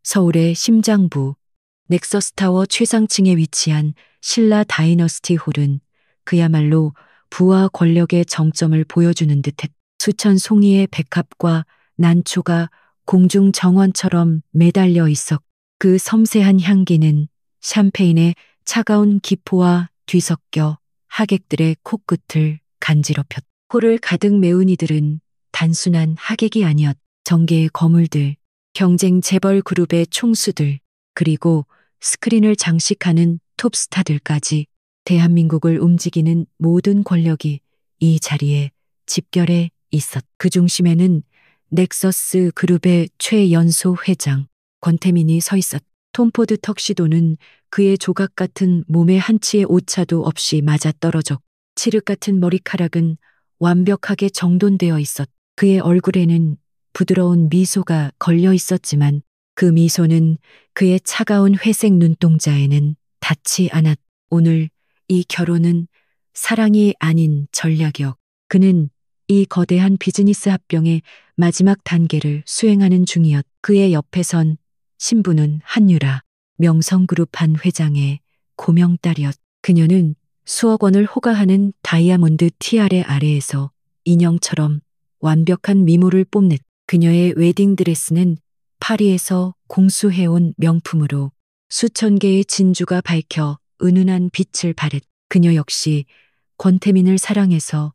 서울의 심장부 넥서스타워 최상층에 위치한 신라 다이너스티 홀은 그야말로 부와 권력의 정점을 보여주는 듯했. 수천 송이의 백합과 난초가 공중 정원처럼 매달려 있었. 그 섬세한 향기는 샴페인의 차가운 기포와 뒤섞여 하객들의 코끝을 간지럽혔. 홀을 가득 메운 이들은 단순한 하객이 아니었. 정계의 거물들, 경쟁 재벌 그룹의 총수들, 그리고 스크린을 장식하는 톱스타들까지 대한민국을 움직이는 모든 권력이 이 자리에 집결해 있었. 그 중심에는 넥서스 그룹의 최연소 회장 권태민이 서 있었. 톰포드 턱시도는 그의 조각 같은 몸에 한치의 오차도 없이 맞아떨어져 칠흑 같은 머리카락은 완벽하게 정돈되어 있었. 그의 얼굴에는 부드러운 미소가 걸려 있었지만 그 미소는 그의 차가운 회색 눈동자에는 닿지 않았. 오늘 이 결혼은 사랑이 아닌 전략이었. 그는 이 거대한 비즈니스 합병의 마지막 단계를 수행하는 중이었. 그의 옆에선 신부는 한유라, 명성그룹 한 회장의 고명딸이었. 그녀는 수억 원을 호가하는 다이아몬드 티아레 아래에서 인형처럼 완벽한 미모를 뽐냈. 그녀의 웨딩드레스는 파리에서 공수해온 명품으로 수천 개의 진주가 밝혀 은은한 빛을 발했. 그녀 역시 권태민을 사랑해서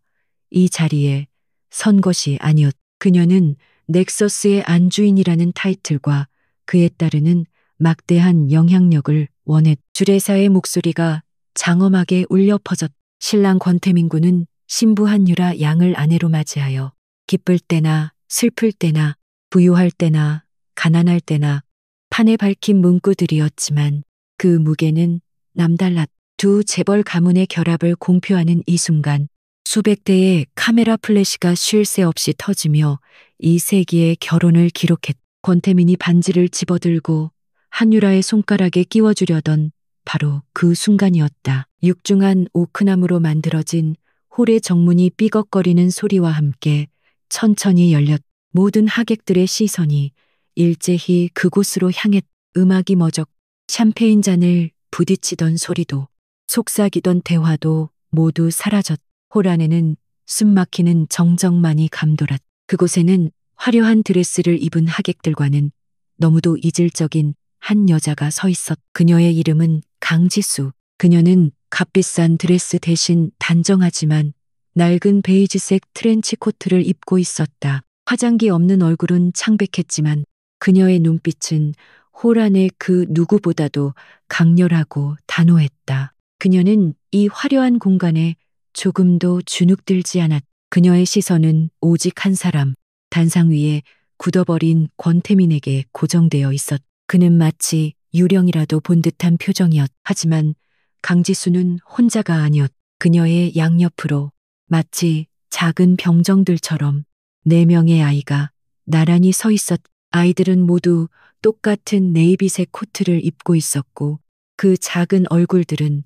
이 자리에 선 것이 아니었. 그녀는 넥서스의 안주인이라는 타이틀과 그에 따르는 막대한 영향력을 원했. 주례사의 목소리가 장엄하게 울려 퍼졌. 신랑 권태민 군은 신부 한유라 양을 아내로 맞이하여 기쁠 때나 슬플 때나 부유할 때나 가난할 때나 판에 밝힌 문구들이었지만 그 무게는 남달랐. 두 재벌 가문의 결합을 공표하는 이 순간 수백 대의 카메라 플래시가 쉴 새 없이 터지며 이 세기의 결혼을 기록했. 권태민이 반지를 집어들고 한유라의 손가락에 끼워주려던 바로 그 순간이었다. 육중한 오크나무로 만들어진 홀의 정문이 삐걱거리는 소리와 함께 천천히 열렸. 모든 하객들의 시선이 일제히 그곳으로 향했. 음악이 멎었. 샴페인 잔을 부딪히던 소리도 속삭이던 대화도 모두 사라졌. 홀 안에는 숨막히는 정적만이 감돌았. 그곳에는 화려한 드레스를 입은 하객들과는 너무도 이질적인 한 여자가 서 있었. 그녀의 이름은 강지수. 그녀는 값비싼 드레스 대신 단정하지만 낡은 베이지색 트렌치 코트를 입고 있었다. 화장기 없는 얼굴은 창백했지만 그녀의 눈빛은 홀 안의 그 누구보다도 강렬하고 단호했다. 그녀는 이 화려한 공간에 조금도 주눅들지 않았. 그녀의 시선은 오직 한 사람, 단상 위에 굳어버린 권태민에게 고정되어 있었. 그는 마치 유령이라도 본 듯한 표정이었. 하지만 강지수는 혼자가 아니었. 그녀의 양옆으로 마치 작은 병정들처럼 4명의 아이가 나란히 서 있었. 아이들은 모두 똑같은 네이비색 코트를 입고 있었고 그 작은 얼굴들은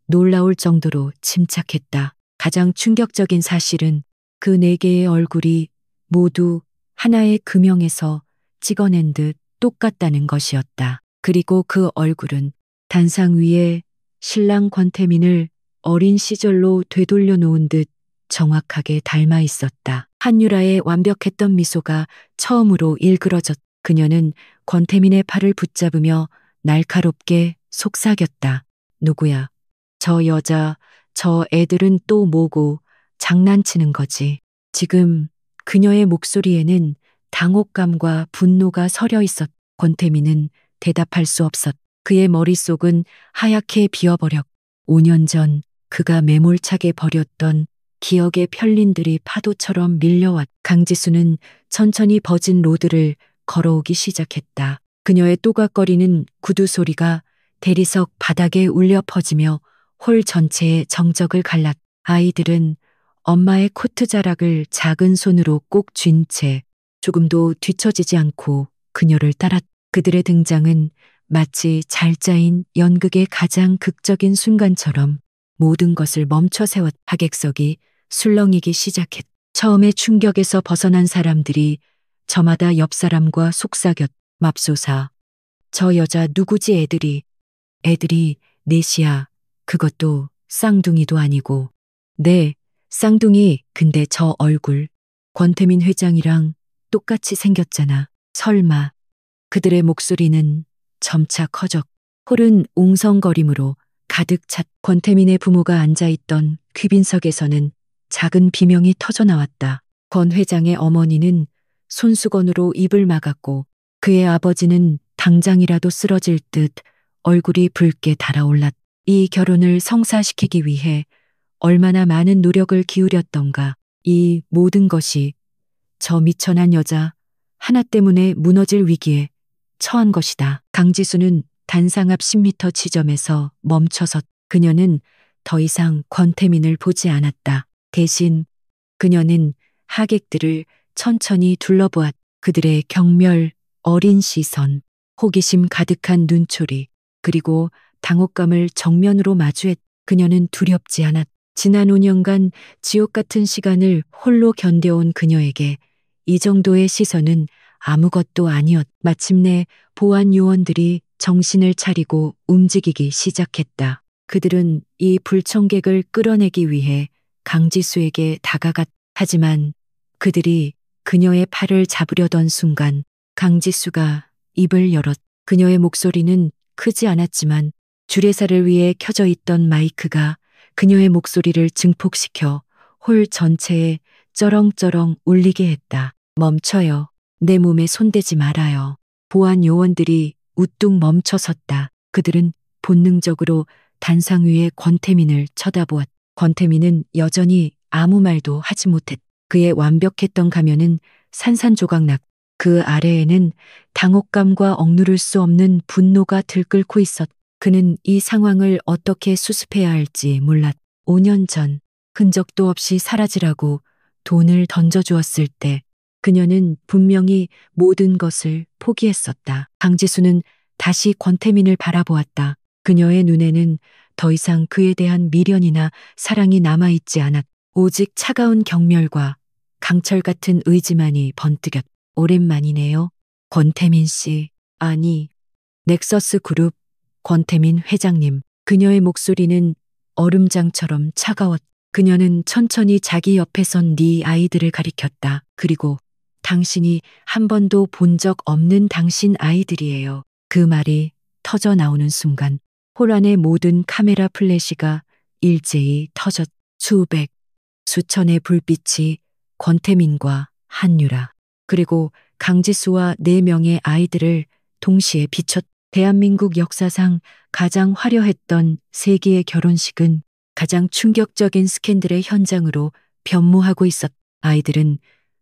놀라울 정도로 침착했다. 가장 충격적인 사실은 그 4개의 얼굴이 모두 하나의 금형에서 찍어낸 듯 똑같다는 것이었다. 그리고 그 얼굴은 단상 위에 신랑 권태민을 어린 시절로 되돌려 놓은 듯 정확하게 닮아 있었다. 한유라의 완벽했던 미소가 처음으로 일그러졌. 그녀는 권태민의 팔을 붙잡으며 날카롭게 속삭였다. 누구야? 저 여자, 저 애들은 또 뭐고 장난치는 거지. 지금 그녀의 목소리에는 당혹감과 분노가 서려 있었. 권태민은 대답할 수 없었. 그의 머릿속은 하얗게 비어버렸. 5년 전 그가 매몰차게 버렸던 기억의 편린들이 파도처럼 밀려왔. 강지수는 천천히 버진 로드를 걸어오기 시작했다. 그녀의 또각거리는 구두 소리가 대리석 바닥에 울려 퍼지며 홀 전체의 정적을 갈랐. 아이들은 엄마의 코트 자락을 작은 손으로 꼭 쥔 채 조금도 뒤처지지 않고 그녀를 따랐. 그들의 등장은 마치 잘 짜인 연극의 가장 극적인 순간처럼 모든 것을 멈춰 세웠. 하객석이 술렁이기 시작했. 처음의 충격에서 벗어난 사람들이 저마다 옆 사람과 속삭였. 맙소사, 저 여자 누구지 애들이 넷이야. 그것도 쌍둥이도 아니고. 네, 쌍둥이. 근데 저 얼굴 권태민 회장이랑 똑같이 생겼잖아. 설마. 그들의 목소리는 점차 커져 홀은 웅성거림으로 가득 찼. 권태민의 부모가 앉아있던 귀빈석에서는 작은 비명이 터져 나왔다. 권 회장의 어머니는 손수건으로 입을 막았고 그의 아버지는 당장이라도 쓰러질 듯 얼굴이 붉게 달아올랐. 이 결혼을 성사시키기 위해 얼마나 많은 노력을 기울였던가. 이 모든 것이 저 미천한 여자 하나 때문에 무너질 위기에 처한 것이다. 강지수는 단상 앞 10m 지점에서 멈춰섰. 그녀는 더 이상 권태민을 보지 않았다. 대신 그녀는 하객들을 천천히 둘러보았. 그들의 경멸, 어린 시선, 호기심 가득한 눈초리, 그리고 당혹감을 정면으로 마주했. 그녀는 두렵지 않았. 지난 5년간 지옥 같은 시간을 홀로 견뎌온 그녀에게 이 정도의 시선은 아무것도 아니었. 마침내 보안 요원들이 정신을 차리고 움직이기 시작했다. 그들은 이 불청객을 끌어내기 위해 강지수에게 다가갔. 하지만 그들이 그녀의 팔을 잡으려던 순간 강지수가 입을 열었. 그녀의 목소리는 크지 않았지만 주례사를 위해 켜져 있던 마이크가 그녀의 목소리를 증폭시켜 홀 전체에 쩌렁쩌렁 울리게 했다. 멈춰요. 내 몸에 손대지 말아요. 보안 요원들이 우뚝 멈춰섰다. 그들은 본능적으로 단상 위의 권태민을 쳐다보았. 권태민은 여전히 아무 말도 하지 못했. 그의 완벽했던 가면은 산산조각났. 그 아래에는 당혹감과 억누를 수 없는 분노가 들끓고 있었. 그는 이 상황을 어떻게 수습해야 할지 몰랐. 5년 전 흔적도 없이 사라지라고 돈을 던져주었을 때 그녀는 분명히 모든 것을 포기했었다. 강지수는 다시 권태민을 바라보았다. 그녀의 눈에는 더 이상 그에 대한 미련이나 사랑이 남아있지 않았. 오직 차가운 경멸과 강철 같은 의지만이 번뜩였. 오랜만이네요. 권태민 씨. 아니, 넥서스 그룹 권태민 회장님. 그녀의 목소리는 얼음장처럼 차가웠. 그녀는 천천히 자기 옆에 선 네 아이들을 가리켰다. 그리고 당신이 한 번도 본 적 없는 당신 아이들이에요. 그 말이 터져 나오는 순간 홀 안의 모든 카메라 플래시가 일제히 터졌. 수백, 수천의 불빛이 권태민과 한유라 그리고 강지수와 4명의 아이들을 동시에 비췄. 대한민국 역사상 가장 화려했던 세기의 결혼식은 가장 충격적인 스캔들의 현장으로 변모하고 있었. 아이들은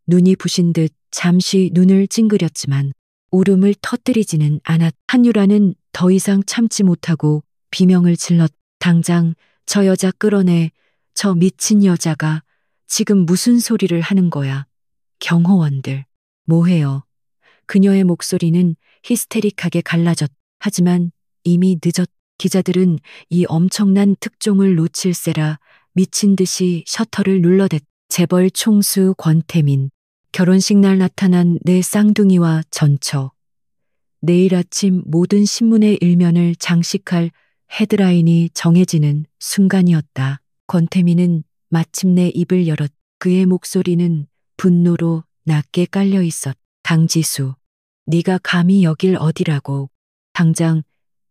눈이 부신 듯 잠시 눈을 찡그렸지만 울음을 터뜨리지는 않았. 한유라는 더 이상 참지 못하고 비명을 질렀. 당장 저 여자 끌어내. 저 미친 여자가 지금 무슨 소리를 하는 거야. 경호원들. 뭐해요. 그녀의 목소리는 히스테릭하게 갈라졌. 하지만 이미 늦었. 기자들은 이 엄청난 특종을 놓칠세라 미친 듯이 셔터를 눌러댔. 재벌 총수 권태민. 결혼식 날 나타난 내 쌍둥이와 전처. 내일 아침 모든 신문의 일면을 장식할 헤드라인이 정해지는 순간이었다. 권태민은 마침내 입을 열었. 그의 목소리는 분노로 낮게 깔려 있었. 강지수, 네가 감히 여길 어디라고. 당장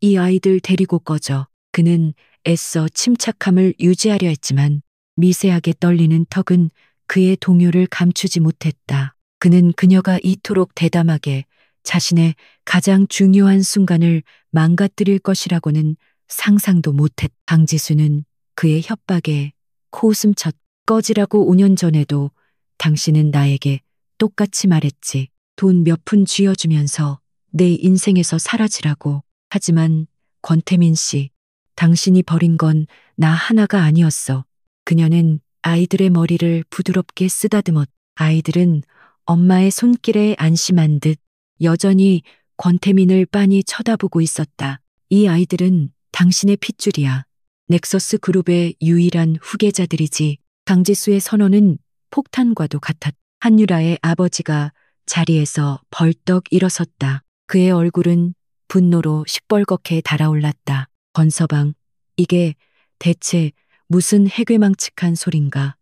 이 아이들 데리고 꺼져. 그는 애써 침착함을 유지하려 했지만 미세하게 떨리는 턱은 그의 동요를 감추지 못했다. 그는 그녀가 이토록 대담하게 자신의 가장 중요한 순간을 망가뜨릴 것이라고는 상상도 못했. 강지수는 그의 협박에 코웃음쳤. 꺼지라고 5년 전에도 당신은 나에게 똑같이 말했지. 돈 몇 푼 쥐어주면서 내 인생에서 사라지라고. 하지만 권태민 씨, 당신이 버린 건 나 하나가 아니었어. 그녀는 아이들의 머리를 부드럽게 쓰다듬었. 아이들은 엄마의 손길에 안심한 듯 여전히 권태민을 빤히 쳐다보고 있었다. 이 아이들은 당신의 핏줄이야. 넥서스 그룹의 유일한 후계자들이지. 강지수의 선언은 폭탄과도 같았. 한유라의 아버지가 자리에서 벌떡 일어섰다. 그의 얼굴은 분노로 시뻘겋게 달아올랐다. 권서방, 이게 대체 무슨 해괴망측한 소린가?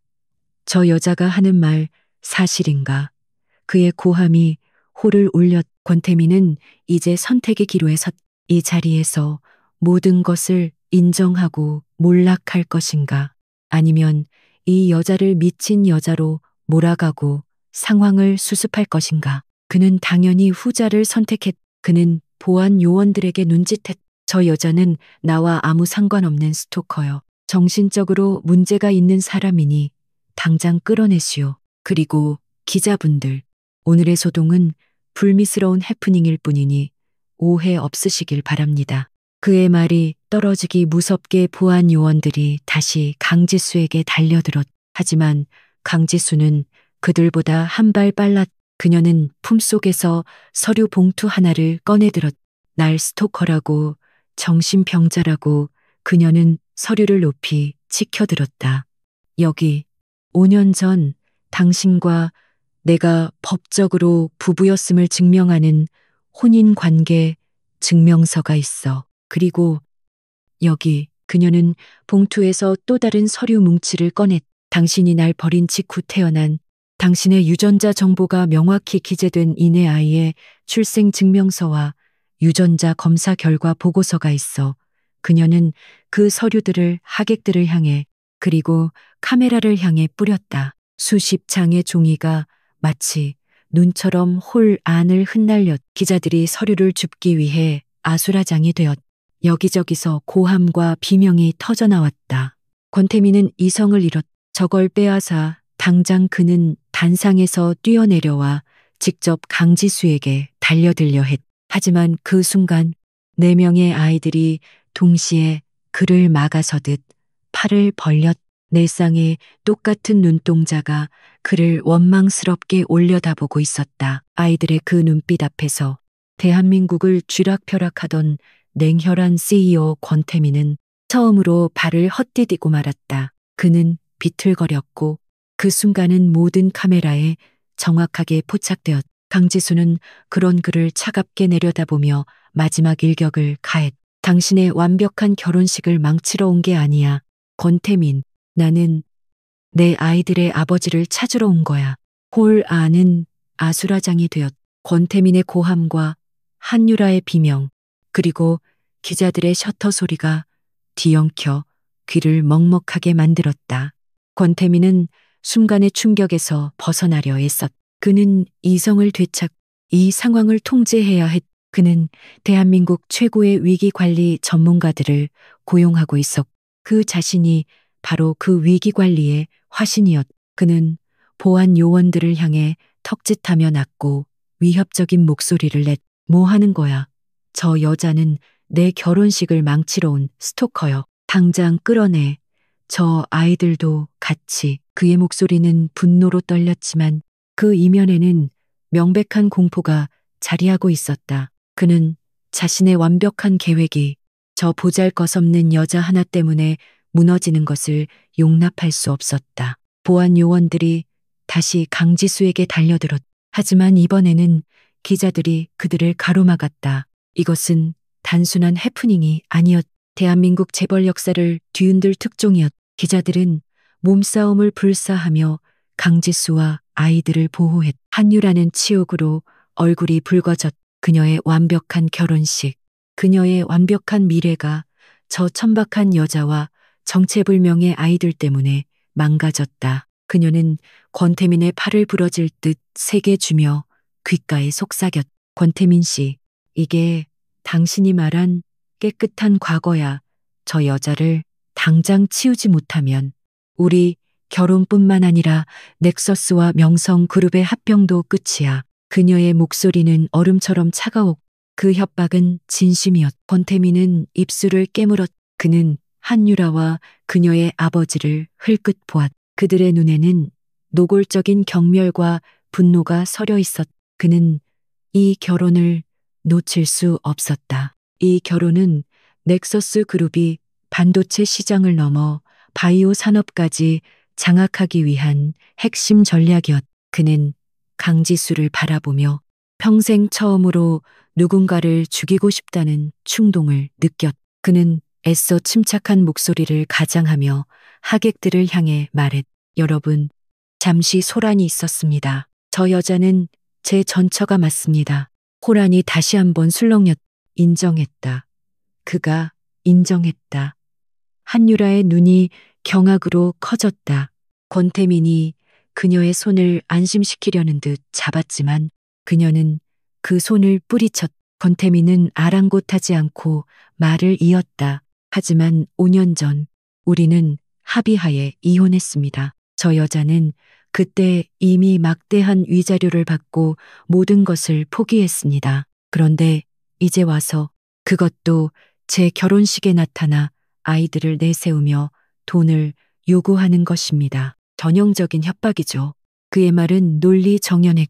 저 여자가 하는 말 사실인가? 그의 고함이 호를 울렸. 권태민은 이제 선택의 기로에 섰. 이 자리에서 모든 것을 인정하고 몰락할 것인가? 아니면 이 여자를 미친 여자로 몰아가고 상황을 수습할 것인가? 그는 당연히 후자를 선택했. 그는 보안 요원들에게 눈짓했. 저 여자는 나와 아무 상관없는 스토커요. 정신적으로 문제가 있는 사람이니 당장 끌어내시오. 그리고 기자분들, 오늘의 소동은 불미스러운 해프닝일 뿐이니 오해 없으시길 바랍니다. 그의 말이 떨어지기 무섭게 보안 요원들이 다시 강지수에게 달려들었. 하지만 강지수는 그들보다 한 발 빨랐. 그녀는 품속에서 서류 봉투 하나를 꺼내들었. 날 스토커라고, 정신병자라고 그녀는 서류를 높이 치켜들었다. 여기 5년 전 당신과 내가 법적으로 부부였음을 증명하는 혼인관계 증명서가 있어. 그리고 여기 그녀는 봉투에서 또 다른 서류 뭉치를 꺼냈. 당신이 날 버린 직후 태어난 당신의 유전자 정보가 명확히 기재된 이내 아이의 출생 증명서와 유전자 검사 결과 보고서가 있어. 그녀는 그 서류들을 하객들을 향해 그리고 카메라를 향해 뿌렸다. 수십 장의 종이가 마치 눈처럼 홀 안을 흩날렸. 기자들이 서류를 줍기 위해 아수라장이 되었. 여기저기서 고함과 비명이 터져나왔다. 권태민은 이성을 잃었. 저걸 빼앗아 당장 그는 단상에서 뛰어내려와 직접 강지수에게 달려들려 했. 하지만 그 순간 4명의 아이들이 동시에 그를 막아서듯 팔을 벌렸. 내 쌍의 똑같은 눈동자가 그를 원망스럽게 올려다보고 있었다. 아이들의 그 눈빛 앞에서 대한민국을 쥐락펴락하던 냉혈한 CEO 권태민은 처음으로 발을 헛디디고 말았다. 그는 비틀거렸고 그 순간은 모든 카메라에 정확하게 포착되었. 강지수는 그런 그를 차갑게 내려다보며 마지막 일격을 가했. 당신의 완벽한 결혼식을 망치러 온 게 아니야. 권태민, 나는 내 아이들의 아버지를 찾으러 온 거야. 홀 안은 아수라장이 되었. 권태민의 고함과 한유라의 비명, 그리고 기자들의 셔터 소리가 뒤엉켜 귀를 먹먹하게 만들었다. 권태민은 순간의 충격에서 벗어나려 애썼. 그는 이성을 되찾 이 상황을 통제해야 했. 그는 대한민국 최고의 위기관리 전문가들을 고용하고 있었. 그 자신이 바로 그 위기관리의 화신이었. 그는 보안 요원들을 향해 턱짓하며 낳고 위협적인 목소리를 냈. 뭐 하는 거야? 저 여자는 내 결혼식을 망치러 온 스토커요. 당장 끌어내. 저 아이들도 같이. 그의 목소리는 분노로 떨렸지만 그 이면에는 명백한 공포가 자리하고 있었다. 그는 자신의 완벽한 계획이 저 보잘것없는 여자 하나 때문에 무너지는 것을 용납할 수 없었다. 보안 요원들이 다시 강지수에게 달려들었. 하지만 이번에는 기자들이 그들을 가로막았다. 이것은 단순한 해프닝이 아니었. 대한민국 재벌 역사를 뒤흔들 특종이었. 기자들은 몸싸움을 불사하며 강지수와 아이들을 보호했. 한유라는 치욕으로 얼굴이 붉어졌. 그녀의 완벽한 결혼식, 그녀의 완벽한 미래가 저 천박한 여자와 정체불명의 아이들 때문에 망가졌다. 그녀는 권태민의 팔을 부러질 듯 세게 주며 귓가에 속삭였. 권태민 씨, 이게 당신이 말한 깨끗한 과거야. 저 여자를 당장 치우지 못하면 우리 결혼뿐만 아니라 넥서스와 명성그룹의 합병도 끝이야. 그녀의 목소리는 얼음처럼 차가웠. 그 협박은 진심이었. 권태민은 입술을 깨물었. 그는 한유라와 그녀의 아버지를 흘끗 보았. 그들의 눈에는 노골적인 경멸과 분노가 서려 있었. 그는 이 결혼을 놓칠 수 없었다. 이 결혼은 넥서스 그룹이 반도체 시장을 넘어 바이오 산업까지 장악하기 위한 핵심 전략이었. 그는 강지수를 바라보며 평생 처음으로 누군가를 죽이고 싶다는 충동을 느꼈. 그는 애써 침착한 목소리를 가장하며 하객들을 향해 말했. 여러분, 잠시 소란이 있었습니다. 저 여자는 제 전처가 맞습니다. 호란이 다시 한번 술렁였. 인정했다. 그가 인정했다. 한유라의 눈이 경악으로 커졌다. 권태민이 그녀의 손을 안심시키려는 듯 잡았지만 그녀는 그 손을 뿌리쳤. 권태민은 아랑곳하지 않고 말을 이었다. 하지만 5년 전 우리는 합의하에 이혼했습니다. 저 여자는 그때 이미 막대한 위자료를 받고 모든 것을 포기했습니다. 그런데 이제 와서 그것도 제 결혼식에 나타나 아이들을 내세우며 돈을 요구하는 것입니다. 전형적인 협박이죠. 그의 말은 논리 정연했.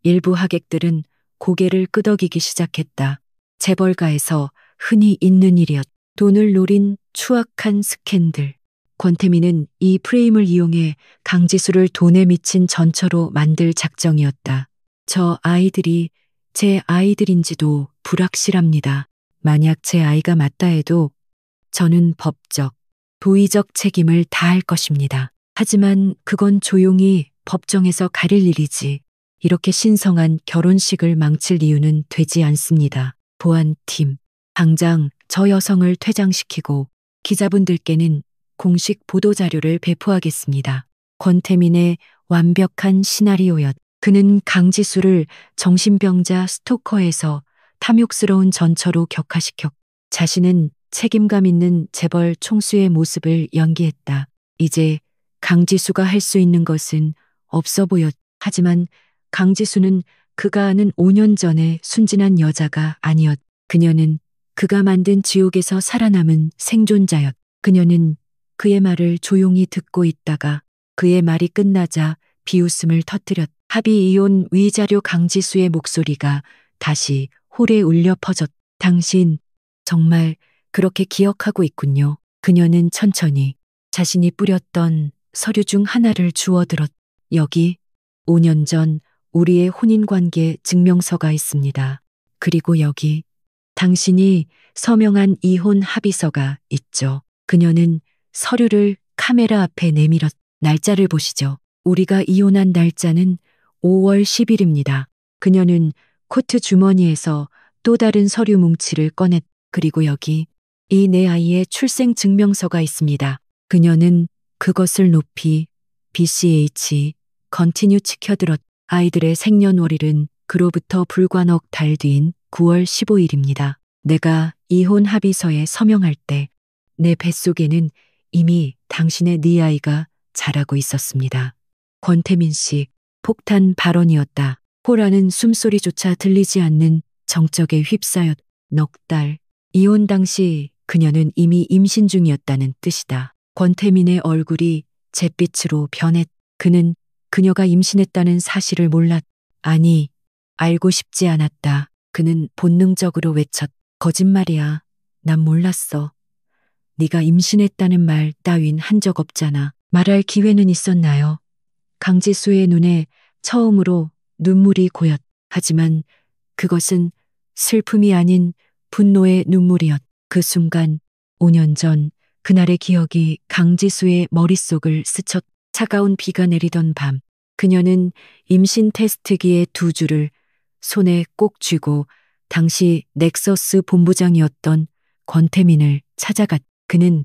일부 하객들은 고개를 끄덕이기 시작했다. 재벌가에서 흔히 있는 일이었. 돈을 노린 추악한 스캔들. 권태민은 이 프레임을 이용해 강지수를 돈에 미친 전처로 만들 작정이었다. 저 아이들이 제 아이들인지도 불확실합니다. 만약 제 아이가 맞다 해도 저는 법적, 도의적 책임을 다할 것입니다. 하지만 그건 조용히 법정에서 가릴 일이지. 이렇게 신성한 결혼식을 망칠 이유는 되지 않습니다. 보안팀, 당장 저 여성을 퇴장시키고 기자분들께는 공식 보도자료를 배포하겠습니다. 권태민의 완벽한 시나리오였. 그는 강지수를 정신병자 스토커에서 탐욕스러운 전처로 격화시켰. 자신은 책임감 있는 재벌 총수의 모습을 연기했다. 이제 강지수가 할 수 있는 것은 없어 보였. 하지만 강지수는 그가 아는 5년 전의 순진한 여자가 아니었. 그녀는 그가 만든 지옥에서 살아남은 생존자였. 그녀는 그의 말을 조용히 듣고 있다가 그의 말이 끝나자 비웃음을 터뜨렸. 합의 이혼 위자료 강지수의 목소리가 다시 홀에 울려 퍼졌. 당신 정말 그렇게 기억하고 있군요. 그녀는 천천히 자신이 뿌렸던 서류 중 하나를 주워들었. 여기 5년 전 우리의 혼인관계 증명서가 있습니다. 그리고 여기 당신이 서명한 이혼 합의서가 있죠. 그녀는 서류를 카메라 앞에 내밀었. 날짜를 보시죠. 우리가 이혼한 날짜는 5월 10일입니다. 그녀는 코트 주머니에서 또 다른 서류 뭉치를 꺼냈. 그리고 여기 이 내 아이의 출생 증명서가 있습니다. 그녀는 그것을 높이 BCH 컨티뉴 치켜들었. 아이들의 생년월일은 그로부터 불과 넉 달 뒤인 9월 15일입니다. 내가 이혼 합의서에 서명할 때 내 뱃속에는 이미 당신의 네 아이가 자라고 있었습니다. 권태민 씨, 폭탄 발언이었다. 호라는 숨소리조차 들리지 않는 정적에 휩싸였. 넉 달. 이혼 당시 그녀는 이미 임신 중이었다는 뜻이다. 권태민의 얼굴이 잿빛으로 변했. 그는 그녀가 임신했다는 사실을 몰랐. 아니, 알고 싶지 않았다. 그는 본능적으로 외쳤. 거짓말이야. 난 몰랐어. 네가 임신했다는 말 따윈 한 적 없잖아. 말할 기회는 있었나요? 강지수의 눈에 처음으로 눈물이 고였. 하지만 그것은 슬픔이 아닌 분노의 눈물이었. 그 순간 5년 전 그날의 기억이 강지수의 머릿속을 스쳤. 차가운 비가 내리던 밤 그녀는 임신 테스트기의 두 줄을 손에 꼭 쥐고 당시 넥서스 본부장이었던 권태민을 찾아갔. 그는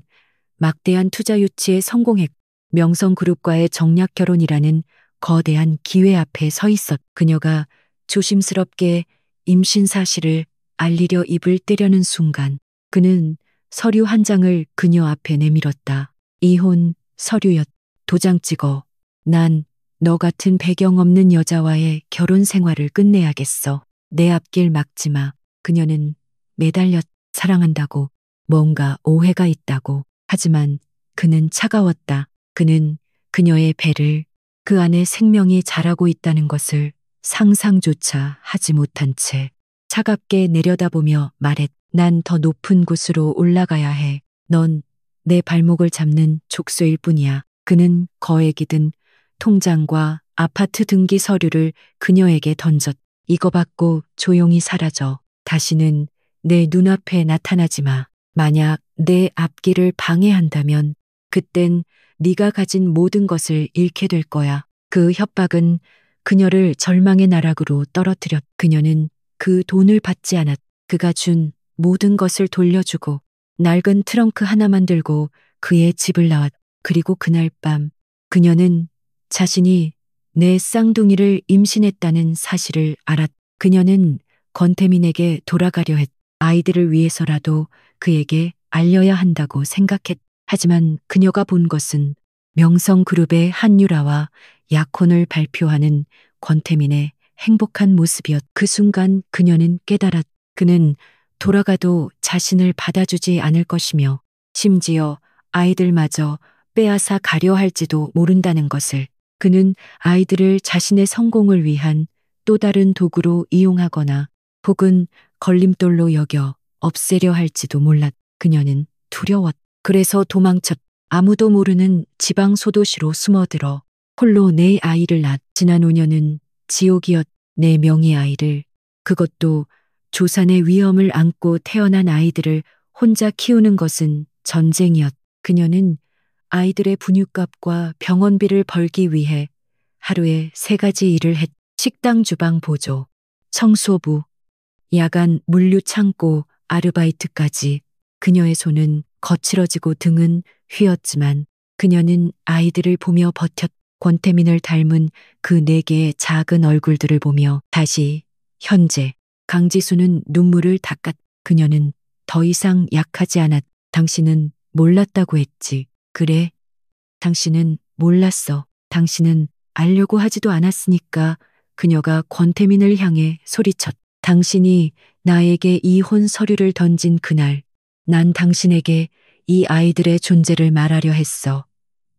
막대한 투자 유치에 성공했. 명성그룹과의 정략 결혼이라는 거대한 기회 앞에 서 있었. 그녀가 조심스럽게 임신 사실을 알리려 입을 떼려는 순간 그는 서류 한 장을 그녀 앞에 내밀었다. 이혼 서류였. 도장 찍어. 난 너 같은 배경 없는 여자와의 결혼 생활을 끝내야겠어. 내 앞길 막지 마. 그녀는 매달렸. 사랑한다고. 뭔가 오해가 있다고. 하지만 그는 차가웠다. 그는 그녀의 배를 그 안에 생명이 자라고 있다는 것을 상상조차 하지 못한 채 차갑게 내려다보며 말했. 난 더 높은 곳으로 올라가야 해. 넌 내 발목을 잡는 족쇄일 뿐이야. 그는 거액이 든 통장과 아파트 등기 서류를 그녀에게 던졌. 이거 받고 조용히 사라져. 다시는 내 눈앞에 나타나지 마. 만약 내 앞길을 방해한다면 그땐 네가 가진 모든 것을 잃게 될 거야. 그 협박은 그녀를 절망의 나락으로 떨어뜨렸. 그녀는 그 돈을 받지 않았. 그가 준 모든 것을 돌려주고 낡은 트렁크 하나만 들고 그의 집을 나왔. 그리고 그날 밤 그녀는 자신이 내 쌍둥이를 임신했다는 사실을 알았. 그녀는 권태민에게 돌아가려 했. 아이들을 위해서라도 그에게 알려야 한다고 생각했. 하지만 그녀가 본 것은 명성그룹의 한유라와 약혼을 발표하는 권태민의 행복한 모습이었. 그 순간 그녀는 깨달았. 그는 돌아가도 자신을 받아주지 않을 것이며 심지어 아이들마저 빼앗아 가려 할지도 모른다는 것을. 그는 아이들을 자신의 성공을 위한 또 다른 도구로 이용하거나 혹은 걸림돌로 여겨 없애려 할지도 몰랐. 그녀는 두려웠. 그래서 도망쳤. 아무도 모르는 지방 소도시로 숨어들어 홀로 내 아이를 낳았. 지난 5년은 지옥이었. 내 명의 아이를, 그것도 조산의 위험을 안고 태어난 아이들을 혼자 키우는 것은 전쟁이었. 그녀는 아이들의 분유값과 병원비를 벌기 위해 하루에 3가지 일을 했. 식당 주방 보조, 청소부, 야간 물류 창고 아르바이트까지. 그녀의 손은 거칠어지고 등은 휘었지만 그녀는 아이들을 보며 버텼. 권태민을 닮은 그 4개의 작은 얼굴들을 보며 다시 현재. 강지수는 눈물을 닦았. 그녀는 더 이상 약하지 않았. 당신은 몰랐다고 했지. 그래. 당신은 몰랐어. 당신은 알려고 하지도 않았으니까. 그녀가 권태민을 향해 소리쳤. 당신이 나에게 이혼 서류를 던진 그날, 난 당신에게 이 아이들의 존재를 말하려 했어.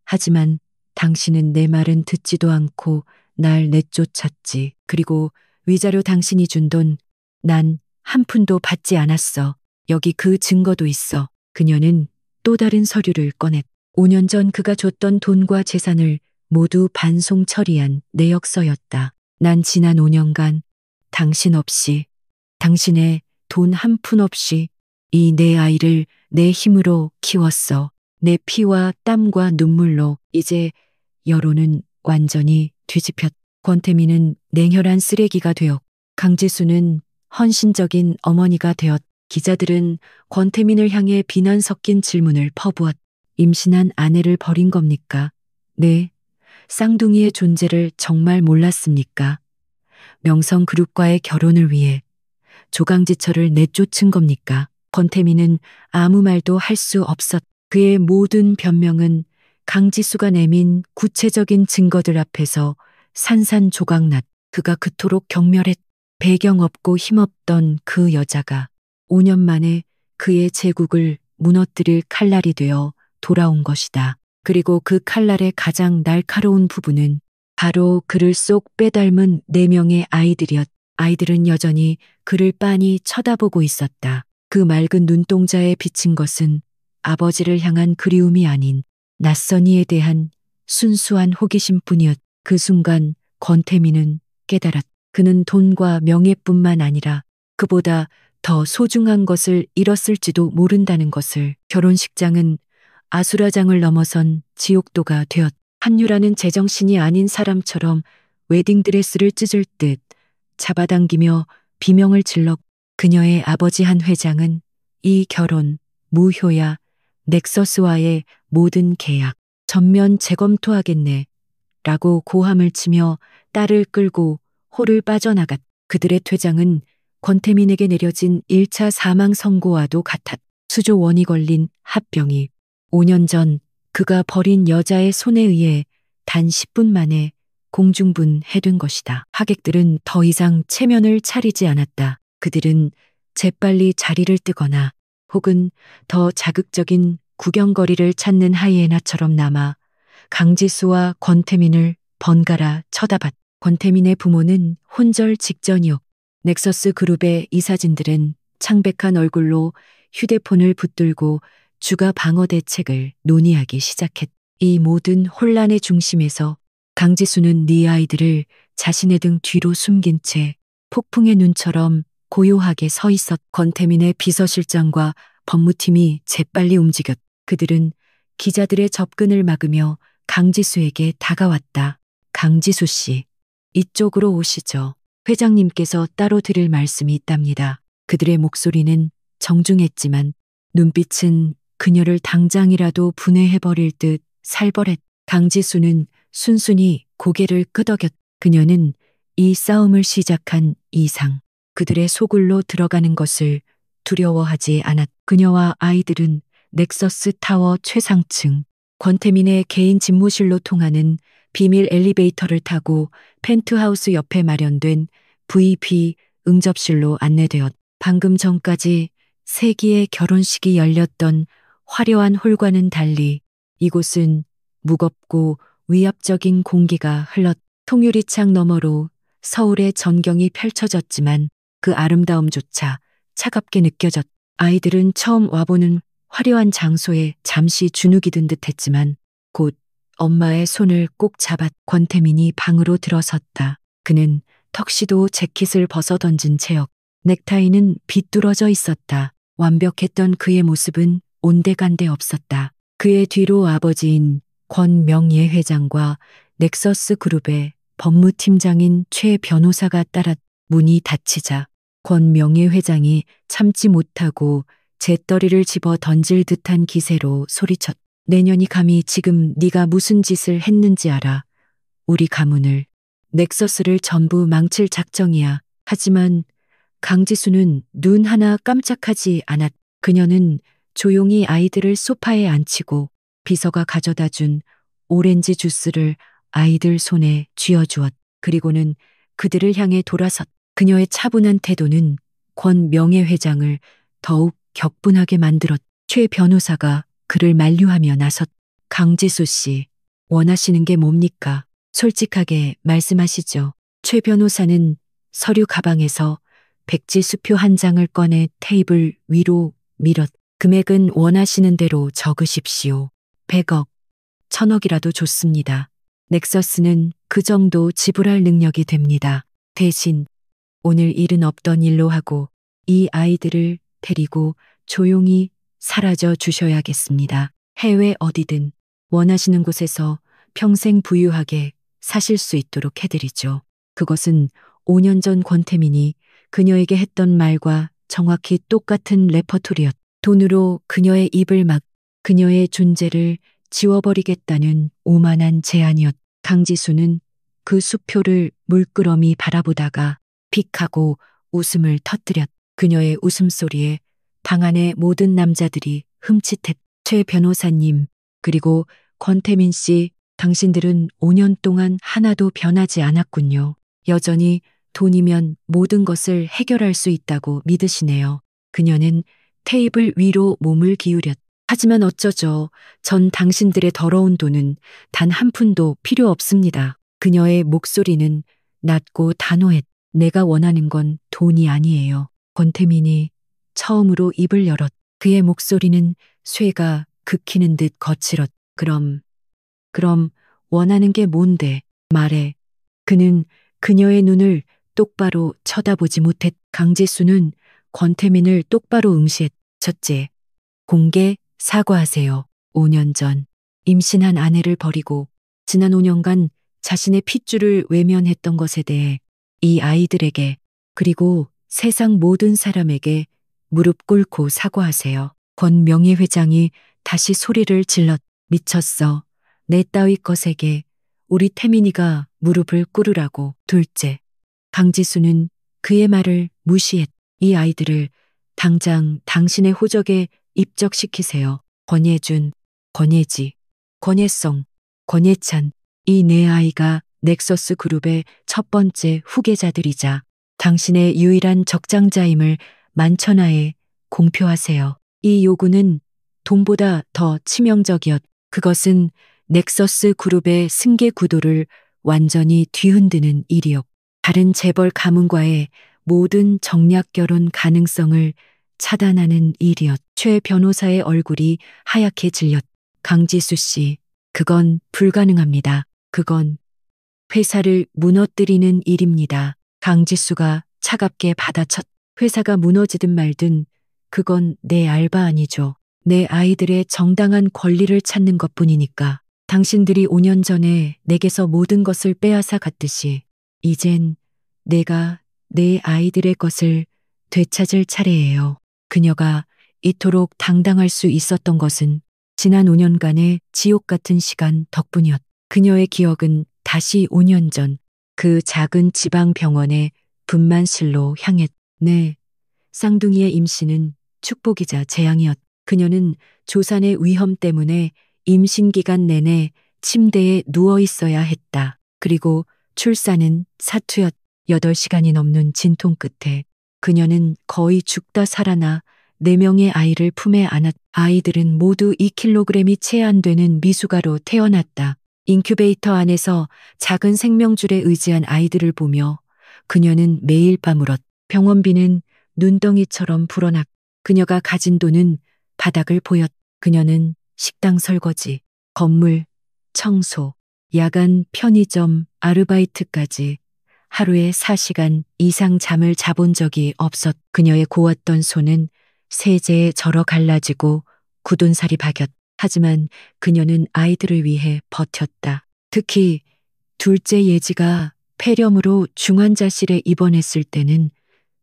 하지만 당신은 내 말은 듣지도 않고 날 내쫓았지. 그리고 위자료 당신이 준 돈, 난 한 푼도 받지 않았어. 여기 그 증거도 있어. 그녀는 또 다른 서류를 꺼냈. 5년 전 그가 줬던 돈과 재산을 모두 반송 처리한 내역서였다. 난 지난 5년간 당신 없이, 당신의 돈 한 푼 없이 이 내 아이를 내 힘으로 키웠어. 내 피와 땀과 눈물로. 이제 여론은 완전히 뒤집혔. 권태민은 냉혈한 쓰레기가 되었. 강지수는 헌신적인 어머니가 되었. 기자들은 권태민을 향해 비난 섞인 질문을 퍼부었. 임신한 아내를 버린 겁니까? 네. 쌍둥이의 존재를 정말 몰랐습니까? 명성그룹과의 결혼을 위해 조강지철을 내쫓은 겁니까? 권태민은 아무 말도 할 수 없었. 그의 모든 변명은 강지수가 내민 구체적인 증거들 앞에서 산산조각났. 그가 그토록 경멸했. 배경 없고 힘없던 그 여자가 5년 만에 그의 제국을 무너뜨릴 칼날이 되어 돌아온 것이다. 그리고 그 칼날의 가장 날카로운 부분은 바로 그를 쏙 빼닮은 4명의 아이들이었. 아이들은 여전히 그를 빤히 쳐다보고 있었다. 그 맑은 눈동자에 비친 것은 아버지를 향한 그리움이 아닌 낯선 이에 대한 순수한 호기심뿐이었. 그 순간 권태민은 깨달았. 그는 돈과 명예뿐만 아니라 그보다 더 소중한 것을 잃었을지도 모른다는 것을. 결혼식장은 아수라장을 넘어선 지옥도가 되었. 한유라는 제정신이 아닌 사람처럼 웨딩드레스를 찢을 듯 잡아당기며 비명을 질렀. 그녀의 아버지 한 회장은 이 결혼 무효야. 넥서스와의 모든 계약 전면 재검토하겠네. 라고 고함을 치며 딸을 끌고 홀을 빠져나갔. 그들의 퇴장은 권태민에게 내려진 1차 사망 선고와도 같았. 수조원이 걸린 합병이 5년 전 그가 버린 여자의 손에 의해 단 10분 만에 공중분해된 것이다. 하객들은 더 이상 체면을 차리지 않았다. 그들은 재빨리 자리를 뜨거나 혹은 더 자극적인 구경거리를 찾는 하이에나처럼 남아 강지수와 권태민을 번갈아 쳐다봤. 권태민의 부모는 혼절 직전이었. 넥서스 그룹의 이사진들은 창백한 얼굴로 휴대폰을 붙들고 주가 방어 대책을 논의하기 시작했. 이 모든 혼란의 중심에서 강지수는 네 아이들을 자신의 등 뒤로 숨긴 채 폭풍의 눈처럼 고요하게 서 있었. 권태민의 비서실장과 법무팀이 재빨리 움직였. 그들은 기자들의 접근을 막으며 강지수에게 다가왔다. 강지수 씨, 이쪽으로 오시죠. 회장님께서 따로 드릴 말씀이 있답니다. 그들의 목소리는 정중했지만 눈빛은 그녀를 당장이라도 분해해버릴 듯 살벌했. 강지수는 순순히 고개를 끄덕였. 그녀는 이 싸움을 시작한 이상 그들의 소굴로 들어가는 것을 두려워하지 않았. 그녀와 아이들은 넥서스 타워 최상층 권태민의 개인 집무실로 통하는 비밀 엘리베이터를 타고 펜트하우스 옆에 마련된 VIP 응접실로 안내되었. 방금 전까지 세기의 결혼식이 열렸던 화려한 홀과는 달리 이곳은 무겁고 위압적인 공기가 흘렀. 통유리창 너머로 서울의 전경이 펼쳐졌지만 그 아름다움조차 차갑게 느껴졌. 아이들은 처음 와보는 화려한 장소에 잠시 주눅이 든 듯했지만 곧 엄마의 손을 꼭 잡았. 권태민이 방으로 들어섰다. 그는 턱시도 재킷을 벗어던진 채였. 넥타이는 비뚤어져 있었다. 완벽했던 그의 모습은 온데간데 없었다. 그의 뒤로 아버지인 권명예 회장과 넥서스 그룹의 법무팀장인 최 변호사가 따라 문이 닫히자 권명예 회장이 참지 못하고 재떨이를 집어 던질 듯한 기세로 소리쳤. 내년이 감히 지금 네가 무슨 짓을 했는지 알아. 우리 가문을, 넥서스를 전부 망칠 작정이야. 하지만 강지수는 눈 하나 깜짝하지 않았. 그녀는 조용히 아이들을 소파에 앉히고 비서가 가져다 준 오렌지 주스를 아이들 손에 쥐어주었. 그리고는 그들을 향해 돌아섰. 그녀의 차분한 태도는 권 명예회장을 더욱 격분하게 만들었. 최 변호사가 그를 만류하며 나섰. 강지수 씨, 원하시는 게 뭡니까? 솔직하게 말씀하시죠. 최 변호사는 서류 가방에서 백지 수표 한 장을 꺼내 테이블 위로 밀었. 금액은 원하시는 대로 적으십시오. 100억, 1000억이라도 좋습니다. 넥서스는 그 정도 지불할 능력이 됩니다. 대신 오늘 일은 없던 일로 하고 이 아이들을 데리고 조용히 사라져 주셔야겠습니다. 해외 어디든 원하시는 곳에서 평생 부유하게 사실 수 있도록 해드리죠. 그것은 5년 전 권태민이 그녀에게 했던 말과 정확히 똑같은 레퍼토리였. 돈으로 그녀의 입을 막 그녀의 존재를 지워버리겠다는 오만한 제안이었. 강지수는 그 수표를 물끄러미 바라보다가 픽하고 웃음을 터뜨렸. 그녀의 웃음소리에 방 안의 모든 남자들이 흠칫했. 최 변호사님, 그리고 권태민 씨, 당신들은 5년 동안 하나도 변하지 않았군요. 여전히 돈이면 모든 것을 해결할 수 있다고 믿으시네요. 그녀는 테이블 위로 몸을 기울였. 하지만 어쩌죠. 전 당신들의 더러운 돈은 단 한 푼도 필요 없습니다. 그녀의 목소리는 낮고 단호했. 내가 원하는 건 돈이 아니에요. 권태민이 처음으로 입을 열었. 그의 목소리는 쇠가 긁히는 듯 거칠었. 그럼 원하는 게 뭔데? 말해. 그는 그녀의 눈을 똑바로 쳐다보지 못했. 강지수는 권태민을 똑바로 응시했. 첫째, 공개 사과하세요. 5년 전 임신한 아내를 버리고 지난 5년간 자신의 핏줄을 외면했던 것에 대해 이 아이들에게 그리고 세상 모든 사람에게 무릎 꿇고 사과하세요. 권 명예회장이 다시 소리를 질렀. 미쳤어. 내 따위 것에게 우리 태민이가 무릎을 꿇으라고. 둘째, 강지수는 그의 말을 무시했. 이 아이들을 당장 당신의 호적에 입적시키세요. 권예준, 권예지, 권예성, 권예찬, 이 네 아이가 넥서스 그룹의 첫 번째 후계자들이자 당신의 유일한 적장자임을 만천하에 공표하세요. 이 요구는 돈보다 더 치명적이었. 그것은 넥서스 그룹의 승계 구도를 완전히 뒤흔드는 일이었. 다른 재벌 가문과의 모든 정략 결혼 가능성을 차단하는 일이었. 최 변호사의 얼굴이 하얗게 질렸. 강지수 씨, 그건 불가능합니다. 그건 회사를 무너뜨리는 일입니다. 강지수가 차갑게 받아쳤. 회사가 무너지든 말든 그건 내 알바 아니죠. 내 아이들의 정당한 권리를 찾는 것뿐이니까. 당신들이 5년 전에 내게서 모든 것을 빼앗아 갔듯이 이젠 내가 내 아이들의 것을 되찾을 차례예요. 그녀가 이토록 당당할 수 있었던 것은 지난 5년간의 지옥 같은 시간 덕분이었다. 그녀의 기억은 다시 5년 전 그 작은 지방 병원의 분만실로 향했. 네, 쌍둥이의 임신은 축복이자 재앙이었다. 그녀는 조산의 위험 때문에 임신 기간 내내 침대에 누워 있어야 했다. 그리고 출산은 사투였다. 8시간이 넘는 진통 끝에 그녀는 거의 죽다 살아나 4명의 아이를 품에 안았다. 아이들은 모두 2kg이 채 안 되는 미숙아로 태어났다. 인큐베이터 안에서 작은 생명줄에 의지한 아이들을 보며 그녀는 매일 밤 울었다. 병원비는 눈덩이처럼 불어났다. 그녀가 가진 돈은 바닥을 보였다. 그녀는 식당 설거지, 건물, 청소, 야간 편의점 아르바이트까지 하루에 4시간 이상 잠을 자본 적이 없었. 그녀의 고왔던 손은 세제에 절어 갈라지고 굳은 살이 박였. 하지만 그녀는 아이들을 위해 버텼다. 특히 둘째 예지가 폐렴으로 중환자실에 입원했을 때는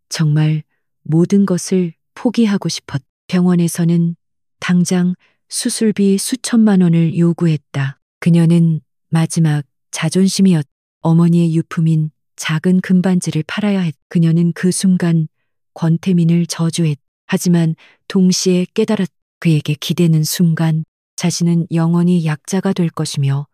정말 모든 것을 포기하고 싶었. 병원에서는 당장 수술비 수천만 원을 요구했다. 그녀는 마지막 자존심이었. 어머니의 유품인 작은 금반지를 팔아야 했. 그녀는 그 순간 권태민을 저주했. 하지만 동시에 깨달았. 그에게 기대는 순간 자신은 영원히 약자가 될 것이며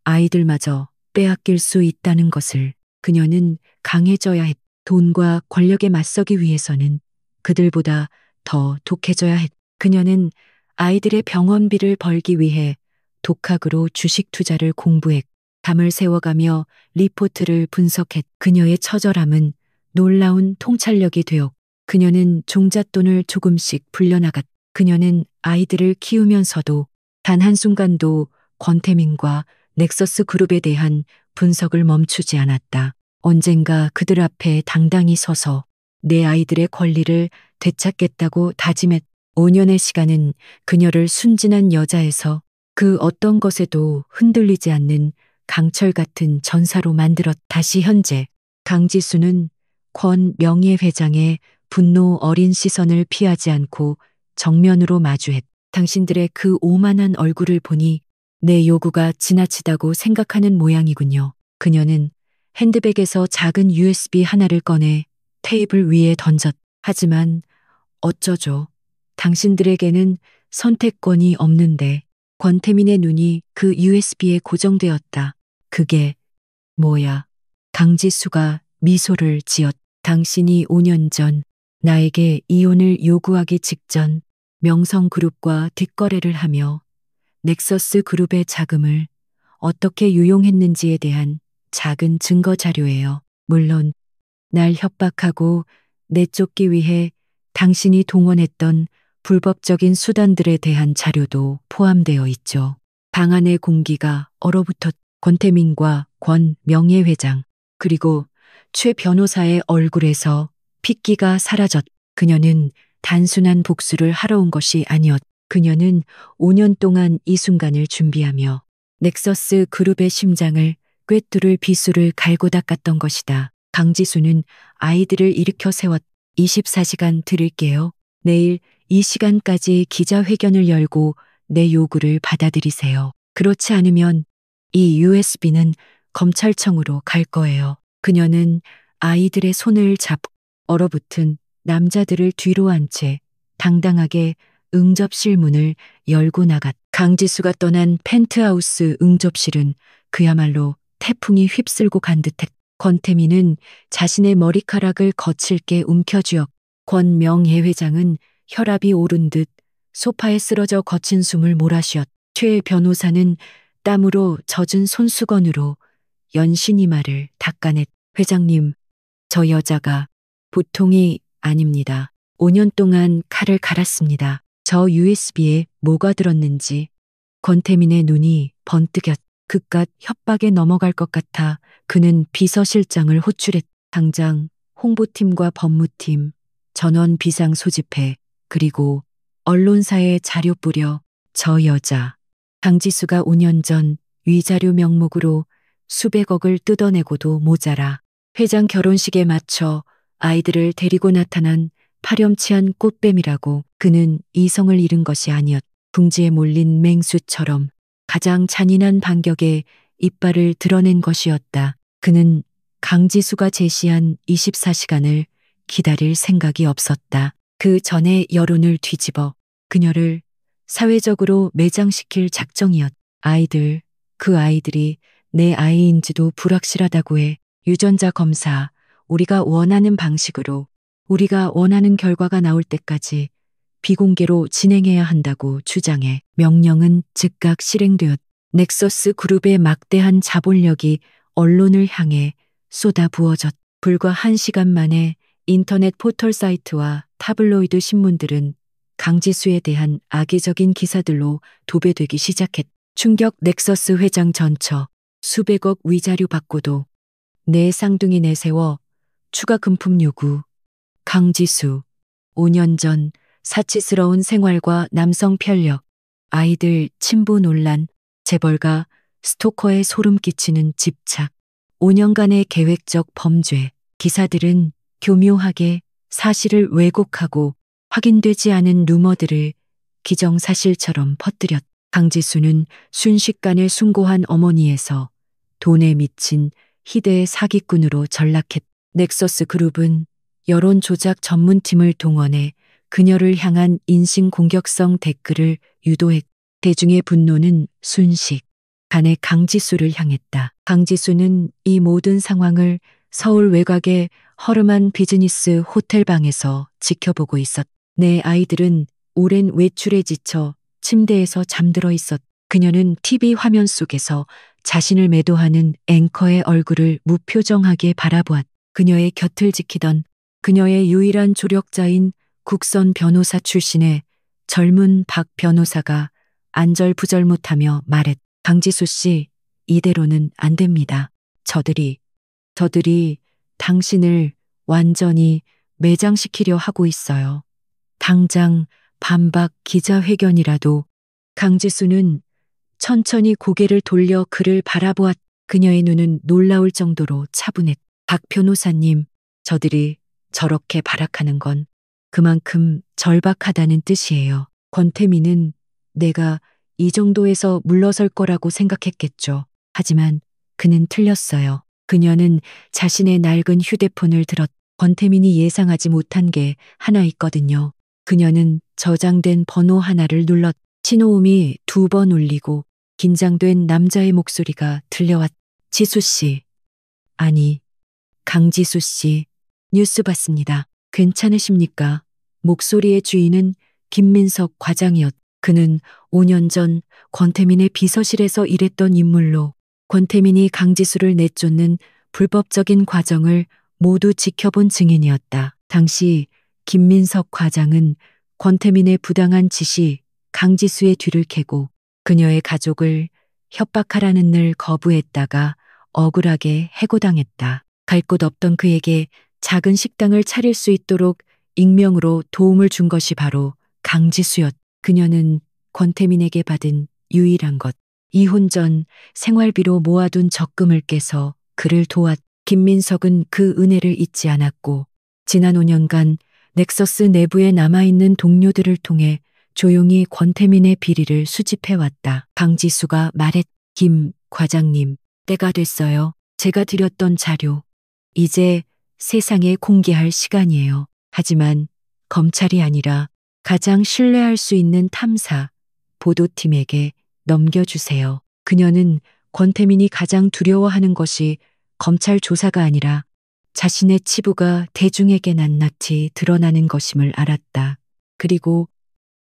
아이들마저 빼앗길 수 있다는 것을. 그녀는 강해져야 했. 돈과 권력에 맞서기 위해서는 그들보다 더 독해져야 했. 그녀는 아이들의 병원비를 벌기 위해 독학으로 주식 투자를 공부했. 밤을 새워가며 리포트를 분석했. 그녀의 처절함은 놀라운 통찰력이 되었. 그녀는 종잣돈을 조금씩 불려나갔. 그녀는 아이들을 키우면서도 단 한순간도 권태민과 넥서스 그룹에 대한 분석을 멈추지 않았다. 언젠가 그들 앞에 당당히 서서 내 아이들의 권리를 되찾겠다고 다짐했. 5년의 시간은 그녀를 순진한 여자에서 그 어떤 것에도 흔들리지 않는 강철 같은 전사로 만들었. 다시 현재 강지수는 권 명예회장의 분노 어린 시선을 피하지 않고 정면으로 마주했. 당신들의 그 오만한 얼굴을 보니 내 요구가 지나치다고 생각하는 모양이군요. 그녀는 핸드백에서 작은 USB 하나를 꺼내 테이블 위에 던졌. 하지만 어쩌죠. 당신들에게는 선택권이 없는데. 권태민의 눈이 그 USB에 고정되었다. 그게 뭐야? 강지수가 미소를 지었. 당신이 5년 전 나에게 이혼을 요구하기 직전 명성그룹과 뒷거래를 하며 넥서스 그룹의 자금을 어떻게 유용했는지에 대한 작은 증거 자료예요. 물론 날 협박하고 내쫓기 위해 당신이 동원했던 불법적인 수단들에 대한 자료도 포함되어 있죠. 방 안의 공기가 얼어붙었. 권태민과 권 명예회장 그리고 최 변호사의 얼굴에서 핏기가 사라졌. 그녀는 단순한 복수를 하러 온 것이 아니었. 그녀는 5년 동안 이 순간을 준비하며 넥서스 그룹의 심장을 꿰뚫을 비수를 갈고 닦았던 것이다. 강지수는 아이들을 일으켜 세웠. 24시간 드릴게요. 내일 이 시간까지 기자회견을 열고 내 요구를 받아들이세요. 그렇지 않으면 이 USB는 검찰청으로 갈 거예요. 그녀는 아이들의 손을 잡고 얼어붙은 남자들을 뒤로 한 채 당당하게 응접실 문을 열고 나갔. 강지수가 떠난 펜트하우스 응접실은 그야말로 태풍이 휩쓸고 간 듯했. 권태민은 자신의 머리카락을 거칠게 움켜쥐었. 권 명예회장은 혈압이 오른 듯 소파에 쓰러져 거친 숨을 몰아쉬었. 최 변호사는 땀으로 젖은 손수건으로 연신 이마를 닦아냈. 회장님, 저 여자가 보통이 아닙니다. 5년 동안 칼을 갈았습니다. 저 USB에 뭐가 들었는지. 권태민의 눈이 번뜩였. 그깟 협박에 넘어갈 것 같아 그는 비서실장을 호출했. 당장 홍보팀과 법무팀, 전원 비상 소집해 그리고 언론사에 자료 뿌려 저 여자 강지수가 5년 전 위자료 명목으로 수백억을 뜯어내고도 모자라 회장 결혼식에 맞춰 아이들을 데리고 나타난 파렴치한 꽃뱀이라고. 그는 이성을 잃은 것이 아니었. 궁지에 몰린 맹수처럼 가장 잔인한 반격에 이빨을 드러낸 것이었다. 그는 강지수가 제시한 24시간을 기다릴 생각이 없었다. 그 전에 여론을 뒤집어 그녀를 사회적으로 매장시킬 작정이었. 아이들, 그 아이들이 내 아이인지도 불확실하다고 해. 유전자 검사, 우리가 원하는 방식으로, 우리가 원하는 결과가 나올 때까지 비공개로 진행해야 한다고 주장해. 명령은 즉각 실행되었. 넥서스 그룹의 막대한 자본력이 언론을 향해 쏟아부어졌. 불과 1시간 만에 인터넷 포털 사이트와 타블로이드 신문들은 강지수에 대한 악의적인 기사들로 도배되기 시작했. 충격. 넥서스 회장 전처 수백억 위자료 받고도 내 쌍둥이 내세워 추가 금품 요구. 강지수 5년 전 사치스러운 생활과 남성 편력, 아이들 친부 논란, 재벌가 스토커에 소름 끼치는 집착, 5년간의 계획적 범죄. 기사들은 교묘하게 사실을 왜곡하고 확인되지 않은 루머들을 기정사실처럼 퍼뜨렸. 강지수는 순식간에 숭고한 어머니에서 돈에 미친 희대의 사기꾼으로 전락했. 넥서스 그룹은 여론 조작 전문팀을 동원해 그녀를 향한 인신공격성 댓글을 유도했. 대중의 분노는 순식간에 강지수를 향했다. 강지수는 이 모든 상황을 서울 외곽의 허름한 비즈니스 호텔방에서 지켜보고 있었. 내 아이들은 오랜 외출에 지쳐 침대에서 잠들어 있었. 그녀는 TV 화면 속에서 자신을 매도하는 앵커의 얼굴을 무표정하게 바라보았. 그녀의 곁을 지키던 그녀의 유일한 조력자인 국선 변호사 출신의 젊은 박 변호사가 안절부절 못하며 말했. 강지수 씨, 이대로는 안 됩니다. 저들이 당신을 완전히 매장시키려 하고 있어요. 당장 반박 기자회견이라도. 강지수는 천천히 고개를 돌려 그를 바라보았. 그녀의 눈은 놀라울 정도로 차분했. 박 변호사님, 저들이 저렇게 발악하는 건 그만큼 절박하다는 뜻이에요. 권태민은 내가 이 정도에서 물러설 거라고 생각했겠죠. 하지만 그는 틀렸어요. 그녀는 자신의 낡은 휴대폰을 들었. 권태민이 예상하지 못한 게 하나 있거든요. 그녀는 저장된 번호 하나를 눌렀. 신호음이 2번 울리고 긴장된 남자의 목소리가 들려왔. 지수 씨. 아니, 강지수 씨. 뉴스 봤습니다. 괜찮으십니까? 목소리의 주인은 김민석 과장이었. 그는 5년 전 권태민의 비서실에서 일했던 인물로 권태민이 강지수를 내쫓는 불법적인 과정을 모두 지켜본 증인이었다. 당시 김민석 과장은 권태민의 부당한 지시 강지수의 뒤를 캐고 그녀의 가족을 협박하라는 늘 거부했다가 억울하게 해고당했다. 갈 곳 없던 그에게 작은 식당을 차릴 수 있도록 익명으로 도움을 준 것이 바로 강지수였. 그녀는 권태민에게 받은 유일한 것. 이혼 전 생활비로 모아둔 적금을 깨서 그를 도왔. 김민석은 그 은혜를 잊지 않았고 지난 5년간 넥서스 내부에 남아있는 동료들을 통해 조용히 권태민의 비리를 수집해왔다. 강지수가 말했. 김 과장님, 때가 됐어요. 제가 드렸던 자료. 이제 세상에 공개할 시간이에요. 하지만 검찰이 아니라 가장 신뢰할 수 있는 탐사, 보도팀에게 넘겨주세요. 그녀는 권태민이 가장 두려워하는 것이 검찰 조사가 아니라 자신의 치부가 대중에게 낱낱이 드러나는 것임을 알았다. 그리고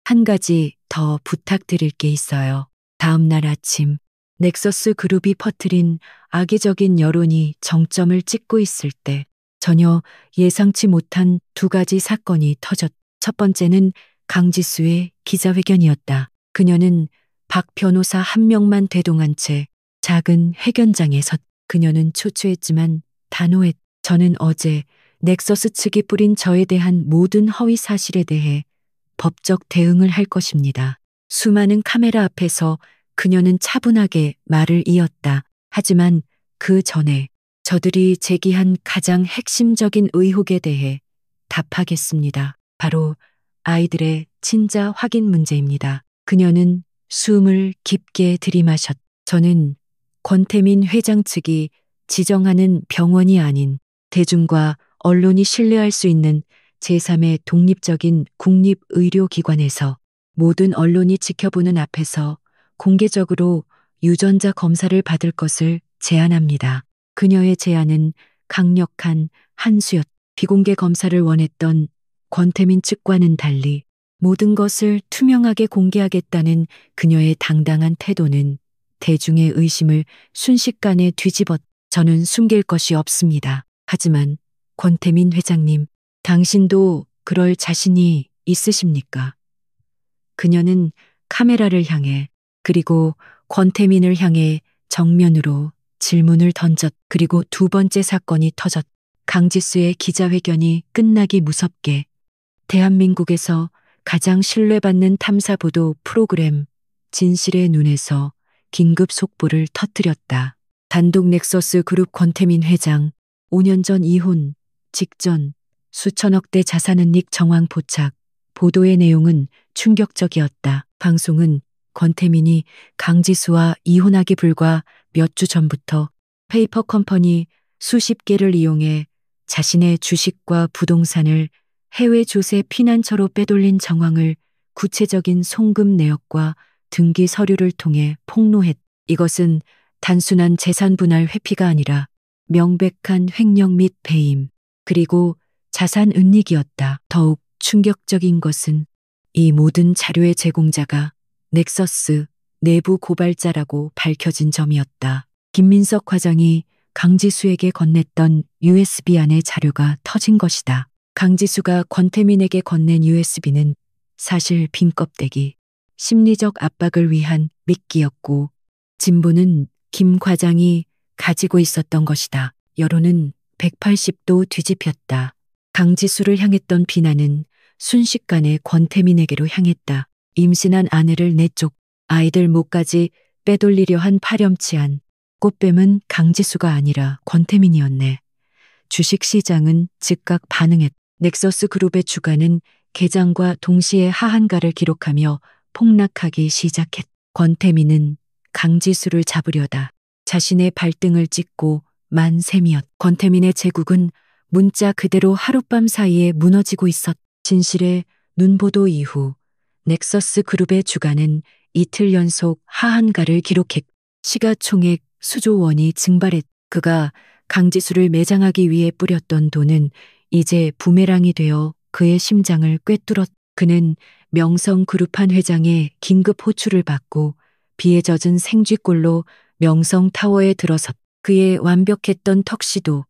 한 가지 더 부탁드릴 게 있어요. 다음 날 아침 넥서스 그룹이 퍼뜨린 악의적인 여론이 정점을 찍고 있을 때 전혀 예상치 못한 2가지 사건이 터졌. 첫 번째는 강지수의 기자회견이었다. 그녀는 박 변호사 한 명만 대동한 채 작은 회견장에 섰. 그녀는 초췌했지만 단호했. 저는 어제 넥서스 측이 뿌린 저에 대한 모든 허위 사실에 대해 법적 대응을 할 것입니다. 수많은 카메라 앞에서 그녀는 차분하게 말을 이었다. 하지만 그 전에 저들이 제기한 가장 핵심적인 의혹에 대해 답하겠습니다. 바로 아이들의 친자 확인 문제입니다. 그녀는 숨을 깊게 들이마셨. 저는 권태민 회장 측이 지정하는 병원이 아닌 대중과 언론이 신뢰할 수 있는 제3의 독립적인 국립의료기관에서 모든 언론이 지켜보는 앞에서 공개적으로 유전자 검사를 받을 것을 제안합니다. 그녀의 제안은 강력한 한수였. 비공개 검사를 원했던 권태민 측과는 달리 모든 것을 투명하게 공개하겠다는 그녀의 당당한 태도는 대중의 의심을 순식간에 뒤집었. 저는 숨길 것이 없습니다. 하지만 권태민 회장님, 당신도 그럴 자신이 있으십니까? 그녀는 카메라를 향해 그리고 권태민을 향해 정면으로 질문을 던졌. 그리고 두 번째 사건이 터졌. 강지수의 기자회견이 끝나기 무섭게 대한민국에서 가장 신뢰받는 탐사보도 프로그램 진실의 눈에서 긴급 속보를 터뜨렸다. 단독 넥서스 그룹 권태민 회장 5년 전 이혼 직전 수천억대 자산은닉 정황 포착. 보도의 내용은 충격적이었다. 방송은 권태민이 강지수와 이혼하기 불과 몇 주 전부터 페이퍼 컴퍼니 수십 개를 이용해 자신의 주식과 부동산을 해외 조세 피난처로 빼돌린 정황을 구체적인 송금 내역과 등기 서류를 통해 폭로했. 이것은 단순한 재산 분할 회피가 아니라 명백한 횡령 및 배임, 그리고 자산 은닉이었다. 더욱 충격적인 것은 이 모든 자료의 제공자가 넥서스 내부 고발자라고 밝혀진 점이었다. 김민석 과장이 강지수에게 건넸던 USB 안의 자료가 터진 것이다. 강지수가 권태민에게 건넨 USB는 사실 빈 껍데기, 심리적 압박을 위한 미끼였고 진보는 김 과장이 가지고 있었던 것이다. 여론은 180도 뒤집혔다. 강지수를 향했던 비난은 순식간에 권태민에게로 향했다. 임신한 아내를 내쫓, 아이들 목까지 빼돌리려 한 파렴치한 꽃뱀은 강지수가 아니라 권태민이었네. 주식시장은 즉각 반응했. 넥서스 그룹의 주가는 개장과 동시에 하한가를 기록하며 폭락하기 시작했. 권태민은 강지수를 잡으려다 자신의 발등을 찍고 만 셈이었. 권태민의 제국은 문자 그대로 하룻밤 사이에 무너지고 있었. 진실의 눈보도 이후 넥서스 그룹의 주가는 이틀 연속 하한가를 기록했. 시가총액 수조 원이 증발했. 그가 강지수를 매장하기 위해 뿌렸던 돈은 이제 부메랑이 되어 그의 심장을 꿰뚫었. 그는 명성그룹 회장의 긴급 호출을 받고 비에 젖은 생쥐꼴로 명성타워에 들어섰. 그의 완벽했던 턱시도,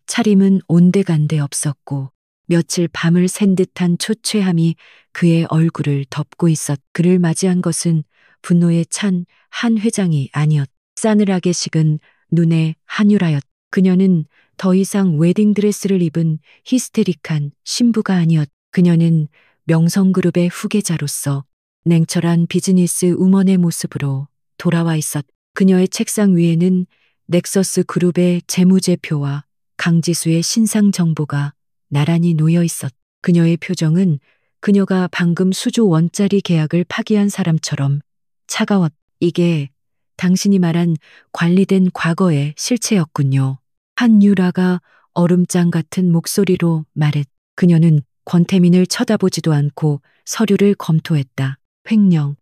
차림은 온데간데 없었고 며칠 밤을 샌 듯한 초췌함이 그의 얼굴을 덮고 있었. 그를 맞이한 것은 분노에 찬 한 회장이 아니었. 싸늘하게 식은 눈의 한유라였. 그녀는 더 이상 웨딩드레스를 입은 히스테릭한 신부가 아니었. 그녀는 명성그룹의 후계자로서 냉철한 비즈니스 우먼의 모습으로 돌아와 있었. 그녀의 책상 위에는 넥서스 그룹의 재무제표와 강지수의 신상 정보가 나란히 놓여 있었. 그녀의 표정은 그녀가 방금 수조 원짜리 계약을 파기한 사람처럼 차가웠. 이게 당신이 말한 관리된 과거의 실체였군요. 한유라가 얼음장 같은 목소리로 말했. 그녀는 권태민을 쳐다보지도 않고 서류를 검토했다. 횡령,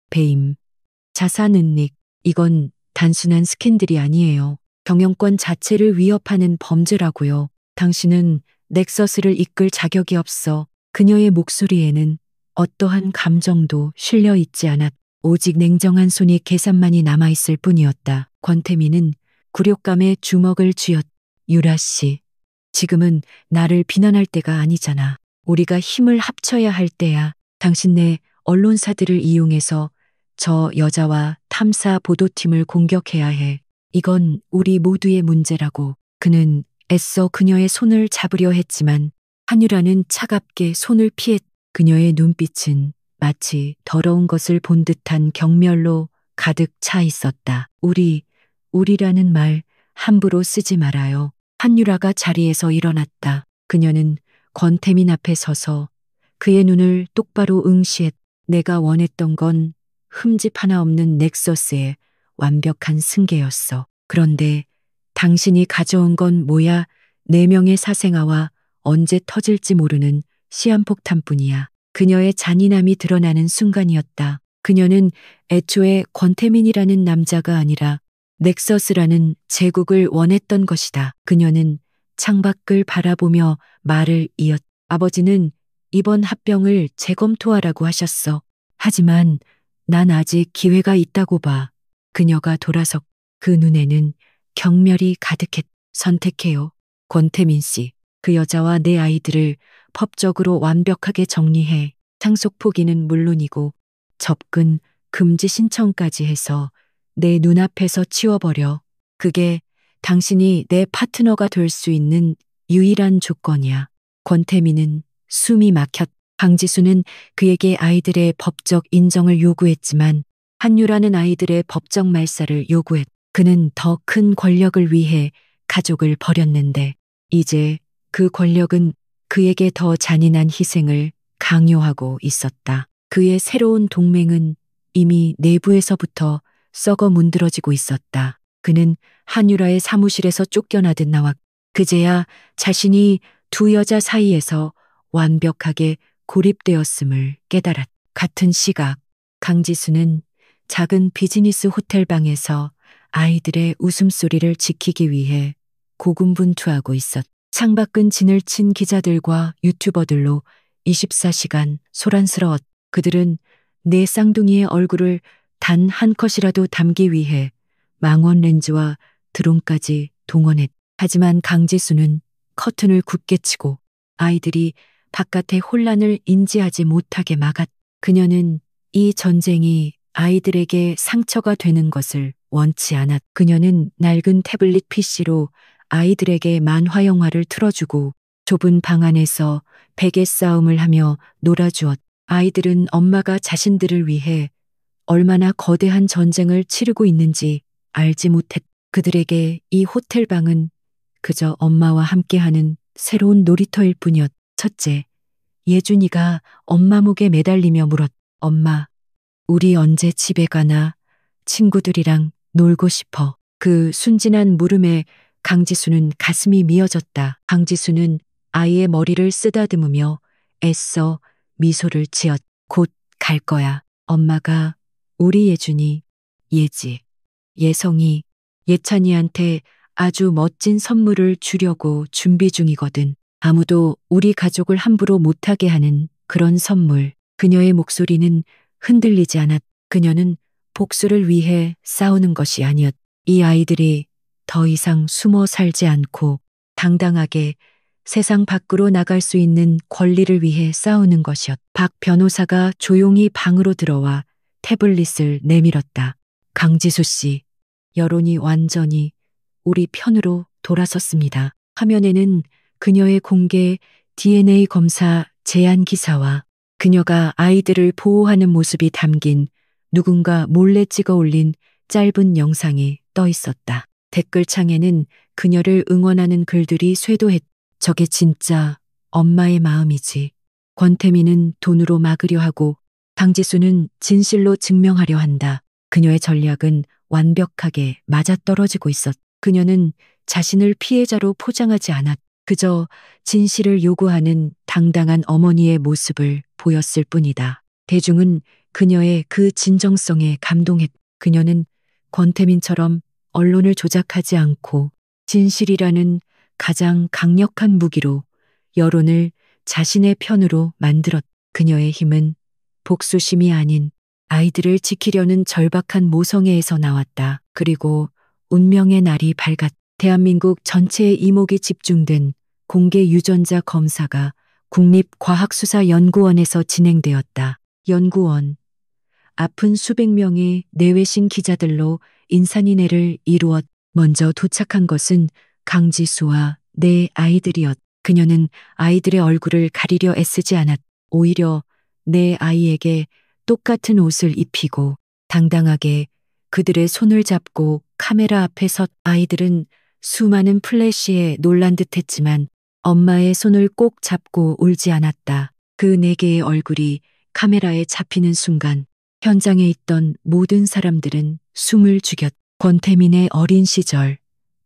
배임, 자산 은닉. 이건 단순한 스캔들이 아니에요. 경영권 자체를 위협하는 범죄라고요. 당신은 넥서스를 이끌 자격이 없어. 그녀의 목소리에는 어떠한 감정도 실려 있지 않았. 오직 냉정한 손이 계산만이 남아있을 뿐이었다. 권태민은 굴욕감에 주먹을 쥐었. 유라 씨, 지금은 나를 비난할 때가 아니잖아. 우리가 힘을 합쳐야 할 때야. 당신네 언론사들을 이용해서 저 여자와 탐사 보도팀을 공격해야 해. 이건 우리 모두의 문제라고. 그는 애써 그녀의 손을 잡으려 했지만 한유라는 차갑게 손을 피했. 그녀의 눈빛은 마치 더러운 것을 본 듯한 경멸로 가득 차 있었다. 우리라는 말 함부로 쓰지 말아요. 한유라가 자리에서 일어났다. 그녀는 권태민 앞에 서서 그의 눈을 똑바로 응시했. 내가 원했던 건 흠집 하나 없는 넥서스의 완벽한 승계였어. 그런데 당신이 가져온 건 뭐야? 4명의 사생아와 언제 터질지 모르는 시한폭탄뿐이야. 그녀의 잔인함이 드러나는 순간이었다. 그녀는 애초에 권태민이라는 남자가 아니라 넥서스라는 제국을 원했던 것이다. 그녀는 창밖을 바라보며 말을 이었. 아버지는 이번 합병을 재검토하라고 하셨어. 하지만 난 아직 기회가 있다고 봐. 그녀가 돌아섰. 그 눈에는 경멸이 가득했. 선택해요. 권태민 씨. 그 여자와 내 아이들을 법적으로 완벽하게 정리해. 상속 포기는 물론이고 접근 금지 신청까지 해서 내 눈앞에서 치워버려. 그게 당신이 내 파트너가 될 수 있는 유일한 조건이야. 권태민은 숨이 막혔. 강지수는 그에게 아이들의 법적 인정을 요구했지만 한유라는 아이들의 법적 말살을 요구했. 그는 더 큰 권력을 위해 가족을 버렸는데 이제 그 권력은 그에게 더 잔인한 희생을 강요하고 있었다. 그의 새로운 동맹은 이미 내부에서부터 썩어 문드러지고 있었다. 그는 한유라의 사무실에서 쫓겨나듯 나왔. 그제야 자신이 두 여자 사이에서 완벽하게 고립되었음을 깨달았. 같은 시각 강지수는 작은 비즈니스 호텔 방에서 아이들의 웃음소리를 지키기 위해 고군분투하고 있었. 창밖은 진을 친 기자들과 유튜버들로 24시간 소란스러웠. 그들은 내 쌍둥이의 얼굴을 단 한 컷이라도 담기 위해 망원 렌즈와 드론까지 동원했. 하지만 강지수는 커튼을 굳게 치고 아이들이 바깥의 혼란을 인지하지 못하게 막았. 그녀는 이 전쟁이 아이들에게 상처가 되는 것을 원치 않았. 그녀는 낡은 태블릿 PC로 아이들에게 만화 영화를 틀어주고 좁은 방 안에서 베개 싸움을 하며 놀아주었. 아이들은 엄마가 자신들을 위해 얼마나 거대한 전쟁을 치르고 있는지 알지 못했. 그들에게 이 호텔 방은 그저 엄마와 함께하는 새로운 놀이터일 뿐이었. 첫째, 예준이가 엄마 목에 매달리며 물었. 엄마, 우리 언제 집에 가나? 친구들이랑 놀고 싶어. 그 순진한 물음에 강지수는 가슴이 미어졌다. 강지수는 아이의 머리를 쓰다듬으며 애써 미소를 지었. 곧 갈 거야. 엄마가 우리 예준이, 예성이, 예찬이한테 아주 멋진 선물을 주려고 준비 중이거든. 아무도 우리 가족을 함부로 못하게 하는 그런 선물. 그녀의 목소리는 흔들리지 않았. 그녀는 복수를 위해 싸우는 것이 아니었. 이 아이들이 더 이상 숨어 살지 않고 당당하게 세상 밖으로 나갈 수 있는 권리를 위해 싸우는 것이었. 박 변호사가 조용히 방으로 들어와 태블릿을 내밀었다. 강지수 씨, 여론이 완전히 우리 편으로 돌아섰습니다. 화면에는 그녀의 공개 DNA 검사 제안 기사와 그녀가 아이들을 보호하는 모습이 담긴 누군가 몰래 찍어 올린 짧은 영상이 떠 있었다. 댓글창에는 그녀를 응원하는 글들이 쇄도했. 저게 진짜 엄마의 마음이지. 권태민은 돈으로 막으려 하고 강지수는 진실로 증명하려 한다. 그녀의 전략은 완벽하게 맞아떨어지고 있었. 그녀는 자신을 피해자로 포장하지 않았. 그저 진실을 요구하는 당당한 어머니의 모습을 보였을 뿐이다. 대중은 그녀의 그 진정성에 감동했. 그녀는 권태민처럼 언론을 조작하지 않고 진실이라는 가장 강력한 무기로 여론을 자신의 편으로 만들었. 그녀의 힘은 복수심이 아닌 아이들을 지키려는 절박한 모성애에서 나왔다. 그리고 운명의 날이 밝았. 대한민국 전체의 이목이 집중된 공개 유전자 검사가 국립과학수사연구원에서 진행되었다. 연구원. 아픈 수백 명의 내외신 기자들로 인산인해를 이루었. 먼저 도착한 것은 강지수와 내 아이들이었. 그녀는 아이들의 얼굴을 가리려 애쓰지 않았. 오히려 내 아이에게 똑같은 옷을 입히고 당당하게 그들의 손을 잡고 카메라 앞에 섰. 아이들은 수많은 플래시에 놀란 듯했지만 엄마의 손을 꼭 잡고 울지 않았다. 그 네 개의 얼굴이 카메라에 잡히는 순간 현장에 있던 모든 사람들은 숨을 죽였. 권태민의 어린 시절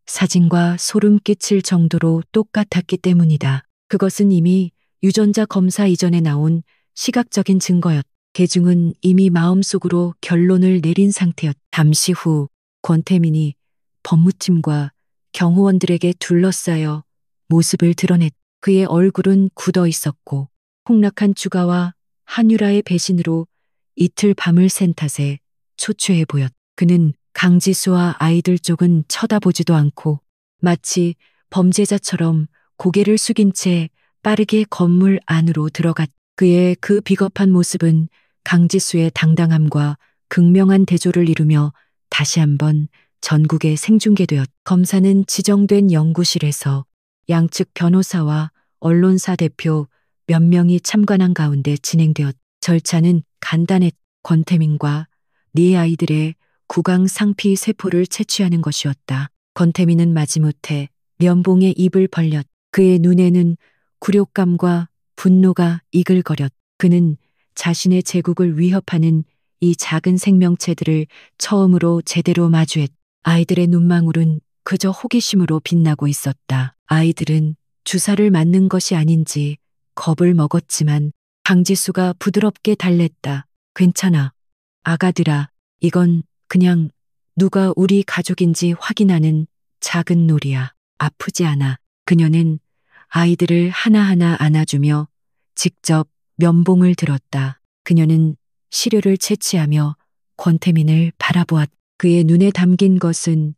사진과 소름 끼칠 정도로 똑같았기 때문이다. 그것은 이미 유전자 검사 이전에 나온 시각적인 증거였. 대중은 이미 마음속으로 결론을 내린 상태였. 잠시 후 권태민이 법무팀과 경호원들에게 둘러싸여 모습을 드러냈. 그의 얼굴은 굳어 있었고 폭락한 주가와 한유라의 배신으로 이틀 밤을 샌 탓에 초췌해 보였. 그는 강지수와 아이들 쪽은 쳐다보지도 않고 마치 범죄자처럼 고개를 숙인 채 빠르게 건물 안으로 들어갔. 그의 그 비겁한 모습은 강지수의 당당함과 극명한 대조를 이루며 다시 한번 전국에 생중계되었. 검사는 지정된 연구실에서 양측 변호사와 언론사 대표 몇 명이 참관한 가운데 진행되었. 절차는 간단했. 권태민과 네 아이들의 구강 상피 세포를 채취하는 것이었다. 권태민은 마지못해 면봉에 입을 벌렸. 그의 눈에는 굴욕감과 분노가 이글거렸. 그는 자신의 제국을 위협하는 이 작은 생명체들을 처음으로 제대로 마주했. 아이들의 눈망울은 그저 호기심으로 빛나고 있었다. 아이들은 주사를 맞는 것이 아닌지 겁을 먹었지만 강지수가 부드럽게 달랬다. 괜찮아. 아가들아, 이건 그냥 누가 우리 가족인지 확인하는 작은 놀이야. 아프지 않아. 그녀는 아이들을 하나하나 안아주며 직접 면봉을 들었다. 그녀는 시료를 채취하며 권태민을 바라보았. 그의 눈에 담긴 것은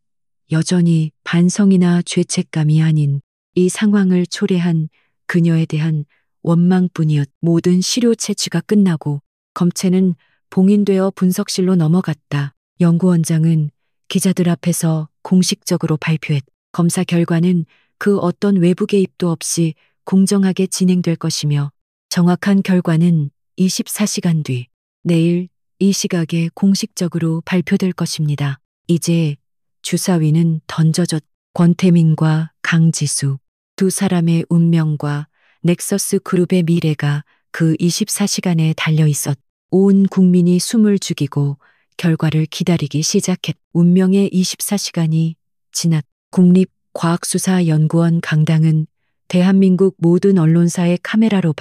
여전히 반성이나 죄책감이 아닌 이 상황을 초래한 그녀에 대한 원망뿐이었. 모든 시료 채취가 끝나고 검체는 봉인되어 분석실로 넘어갔다. 연구원장은 기자들 앞에서 공식적으로 발표했. 검사 결과는 그 어떤 외부 개입도 없이 공정하게 진행될 것이며 정확한 결과는 24시간 뒤 내일 이 시각에 공식적으로 발표될 것입니다. 이제 주사위는 던져졌. 권태민과 강지수 두 사람의 운명과 넥서스 그룹의 미래가 그 24시간에 달려 있었. 온 국민이 숨을 죽이고 결과를 기다리기 시작했. 운명의 24시간이 지났. 국립과학수사연구원 강당은 대한민국 모든 언론사의 카메라로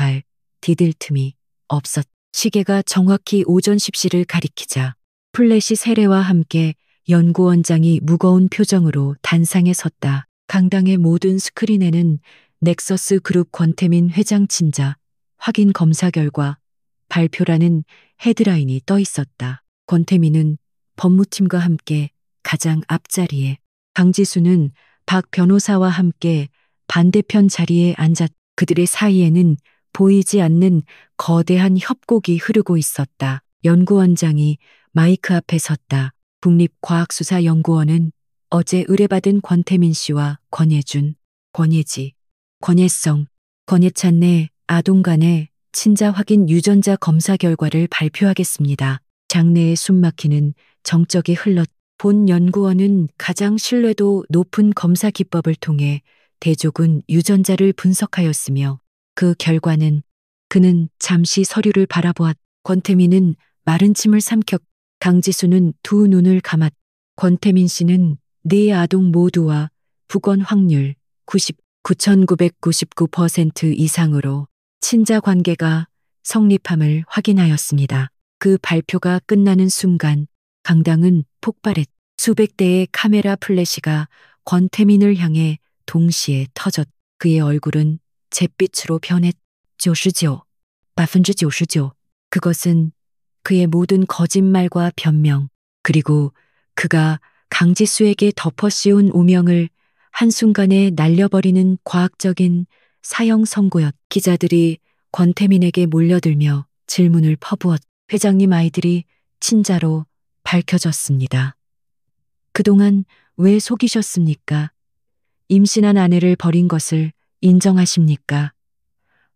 디딜 틈이 없었. 시계가 정확히 오전 10시를 가리키자 플래시 세례와 함께 연구원장이 무거운 표정으로 단상에 섰다. 강당의 모든 스크린에는 넥서스 그룹 권태민 회장 친자 확인 검사 결과 발표라는 헤드라인이 떠 있었다. 권태민은 법무팀과 함께 가장 앞자리에, 강지수는 박 변호사와 함께 반대편 자리에 앉았. 그들의 사이에는 보이지 않는 거대한 협곡이 흐르고 있었다. 연구원장이 마이크 앞에 섰다. 국립과학수사연구원은 어제 의뢰받은 권태민 씨와 권예준, 권예지, 권예성, 권예찬 내 아동 간의 친자 확인 유전자 검사 결과를 발표하겠습니다. 장내에 숨막히는 정적이 흘렀. 본 연구원은 가장 신뢰도 높은 검사 기법을 통해 대조군 유전자를 분석하였으며 그 결과는 그는 잠시 서류를 바라보았. 권태민은 마른 침을 삼켰. 강지수는 두 눈을 감았. 권태민 씨는 네 아동 모두와 부권 확률 9,999% 이상으로 친자 관계가 성립함을 확인하였습니다. 그 발표가 끝나는 순간 강당은 폭발했. 수백 대의 카메라 플래시가 권태민을 향해 동시에 터졌. 그의 얼굴은 잿빛으로 변했. 99, 99%. 그것은 그의 모든 거짓말과 변명, 그리고 그가 강지수에게 덮어씌운 오명을 한순간에 날려버리는 과학적인 사형 선고였. 기자들이 권태민에게 몰려들며 질문을 퍼부었. 회장님 아이들이 친자로 밝혀졌습니다. 그동안 왜 속이셨습니까? 임신한 아내를 버린 것을 인정하십니까?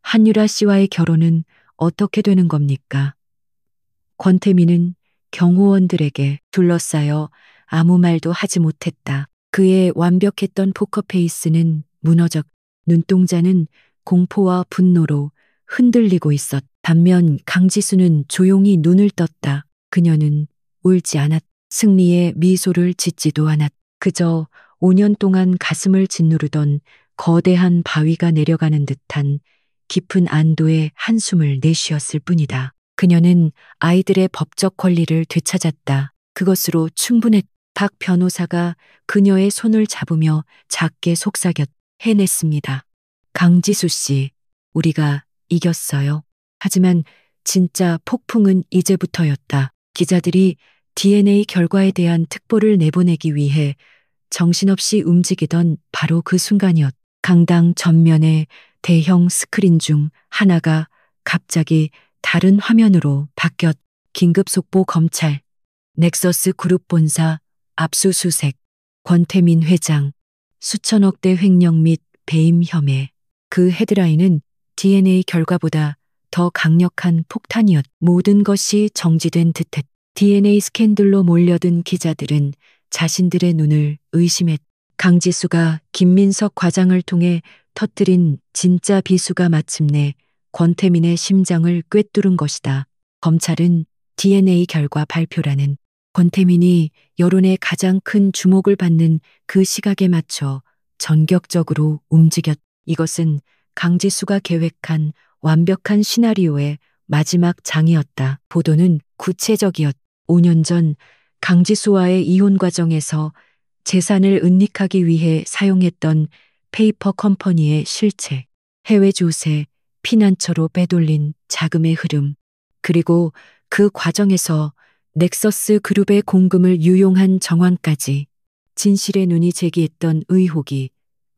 한유라 씨와의 결혼은 어떻게 되는 겁니까? 권태민은 경호원들에게 둘러싸여 아무 말도 하지 못했다. 그의 완벽했던 포커페이스는 무너져 눈동자는 공포와 분노로 흔들리고 있었다. 반면 강지수는 조용히 눈을 떴다. 그녀는 울지 않았. 승리의 미소를 짓지도 않았. 그저 5년 동안 가슴을 짓누르던 거대한 바위가 내려가는 듯한 깊은 안도의 한숨을 내쉬었을 뿐이다. 그녀는 아이들의 법적 권리를 되찾았다. 그것으로 충분했. 박 변호사가 그녀의 손을 잡으며 작게 속삭였. 해냈습니다. 강지수 씨, 우리가 이겼어요. 하지만 진짜 폭풍은 이제부터였다. 기자들이 DNA 결과에 대한 특보를 내보내기 위해 정신없이 움직이던 바로 그 순간이었다. 강당 전면의 대형 스크린 중 하나가 갑자기 다른 화면으로 바뀌었. 긴급 속보 검찰. 넥서스 그룹 본사 압수수색. 권태민 회장. 수천억대 횡령 및 배임 혐의. 그 헤드라인은 DNA 결과보다 더 강력한 폭탄이었. 모든 것이 정지된 듯했. DNA 스캔들로 몰려든 기자들은 자신들의 눈을 의심했. 강지수가 김민석 과장을 통해 터뜨린 진짜 비수가 마침내 권태민의 심장을 꿰뚫은 것이다. 검찰은 DNA 결과 발표라는 권태민이 여론의 가장 큰 주목을 받는 그 시각에 맞춰 전격적으로 움직였. 이것은 강지수가 계획한 완벽한 시나리오의 마지막 장이었다. 보도는 구체적이었. 5년 전 강지수와의 이혼 과정에서 재산을 은닉하기 위해 사용했던 페이퍼 컴퍼니의 실체, 해외 조세, 피난처로 빼돌린 자금의 흐름, 그리고 그 과정에서 넥서스 그룹의 공금을 유용한 정황까지 진실의 눈이 제기했던 의혹이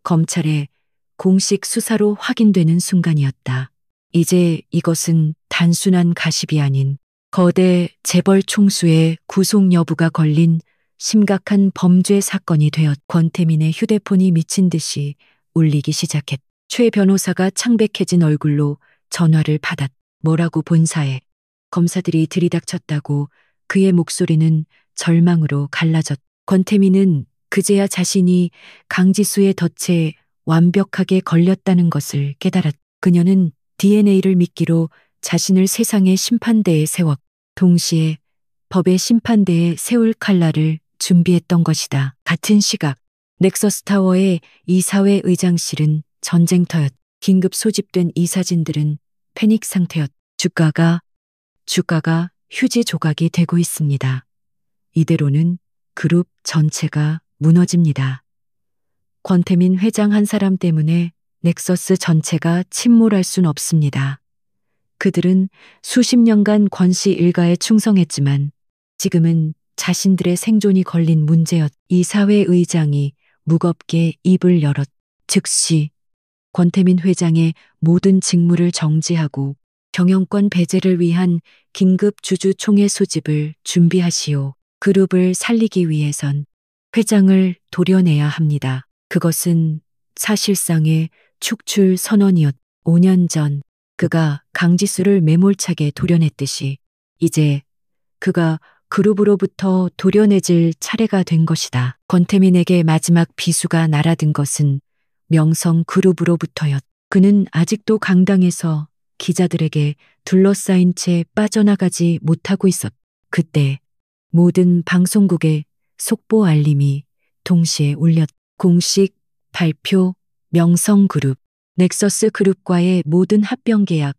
검찰의 공식 수사로 확인되는 순간이었다. 이제 이것은 단순한 가십이 아닌 거대 재벌 총수의 구속 여부가 걸린 심각한 범죄 사건이 되었. 권태민의 휴대폰이 미친 듯이 울리기 시작했. 최 변호사가 창백해진 얼굴로 전화를 받았. 뭐라고 본사에. 검사들이 들이닥쳤다고 그의 목소리는 절망으로 갈라졌. 권태민은 그제야 자신이 강지수의 덫에 완벽하게 걸렸다는 것을 깨달았. 그녀는 DNA를 미끼로 자신을 세상의 심판대에 세웠. 동시에 법의 심판대에 세울 칼날을 준비했던 것이다. 같은 시각 넥서스 타워의 이사회 의장실은 전쟁터였. 긴급 소집된 이사진들은 패닉 상태였. 주가가 휴지 조각이 되고 있습니다. 이대로는 그룹 전체가 무너집니다. 권태민 회장 한 사람 때문에 넥서스 전체가 침몰할 순 없습니다. 그들은 수십 년간 권씨 일가에 충성했지만 지금은 자신들의 생존이 걸린 문제였. 이사회 의장이 무겁게 입을 열었. 즉시 권태민 회장의 모든 직무를 정지하고 경영권 배제를 위한 긴급 주주총회 소집을 준비하시오. 그룹을 살리기 위해선 회장을 도려내야 합니다. 그것은 사실상의 축출 선언이었. 5년 전 그가 강지수를 매몰차게 도려냈듯이 이제 그가 그룹으로부터 도려내질 차례가 된 것이다. 권태민에게 마지막 비수가 날아든 것은 명성 그룹으로부터였. 그는 아직도 강당에서 기자들에게 둘러싸인 채 빠져나가지 못하고 있었. 그때 모든 방송국의 속보 알림이 동시에 울렸. 공식 발표 명성그룹, 넥서스 그룹과의 모든 합병 계약,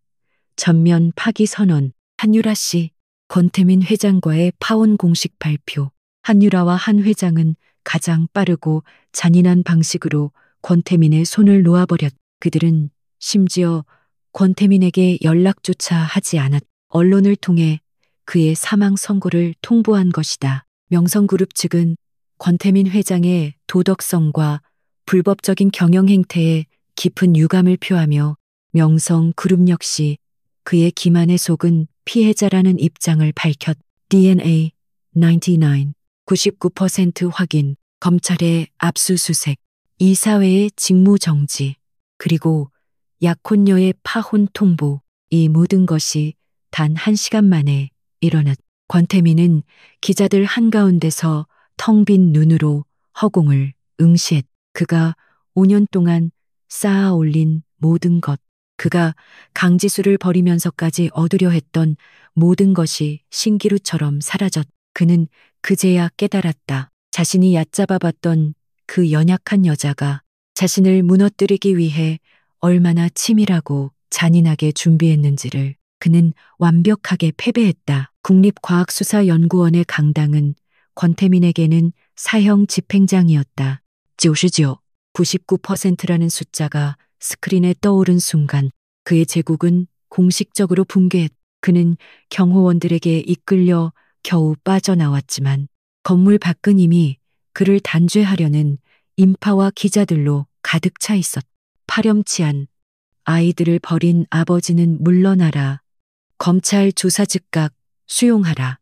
전면 파기 선언, 한유라 씨, 권태민 회장과의 파혼 공식 발표. 한유라와 한 회장은 가장 빠르고 잔인한 방식으로 권태민의 손을 놓아버렸. 그들은 심지어 권태민에게 연락조차 하지 않았. 언론을 통해 그의 사망 선고를 통보한 것이다. 명성그룹 측은 권태민 회장의 도덕성과 불법적인 경영 행태에 깊은 유감을 표하며 명성그룹 역시 그의 기만에 속은 피해자라는 입장을 밝혔. DNA 99% 확인. 검찰의 압수수색. 이사회의 직무 정지, 그리고 약혼녀의 파혼 통보, 이 모든 것이 단 1시간 만에 일어났. 권태민은 기자들 한가운데서 텅 빈 눈으로 허공을 응시했. 그가 5년 동안 쌓아 올린 모든 것, 그가 강지수를 버리면서까지 얻으려 했던 모든 것이 신기루처럼 사라졌. 그는 그제야 깨달았다. 자신이 얕잡아 봤던 그 연약한 여자가 자신을 무너뜨리기 위해 얼마나 치밀하고 잔인하게 준비했는지를. 그는 완벽하게 패배했다. 국립과학수사연구원의 강당은 권태민에게는 사형 집행장이었다. 99, 99%라는 숫자가 스크린에 떠오른 순간 그의 제국은 공식적으로 붕괴했. 그는 경호원들에게 이끌려 겨우 빠져나왔지만 건물 밖은 이미 그를 단죄하려는 인파와 기자들로 가득 차 있었. 파렴치한 아이들을 버린 아버지는 물러나라. 검찰 조사 즉각 수용하라.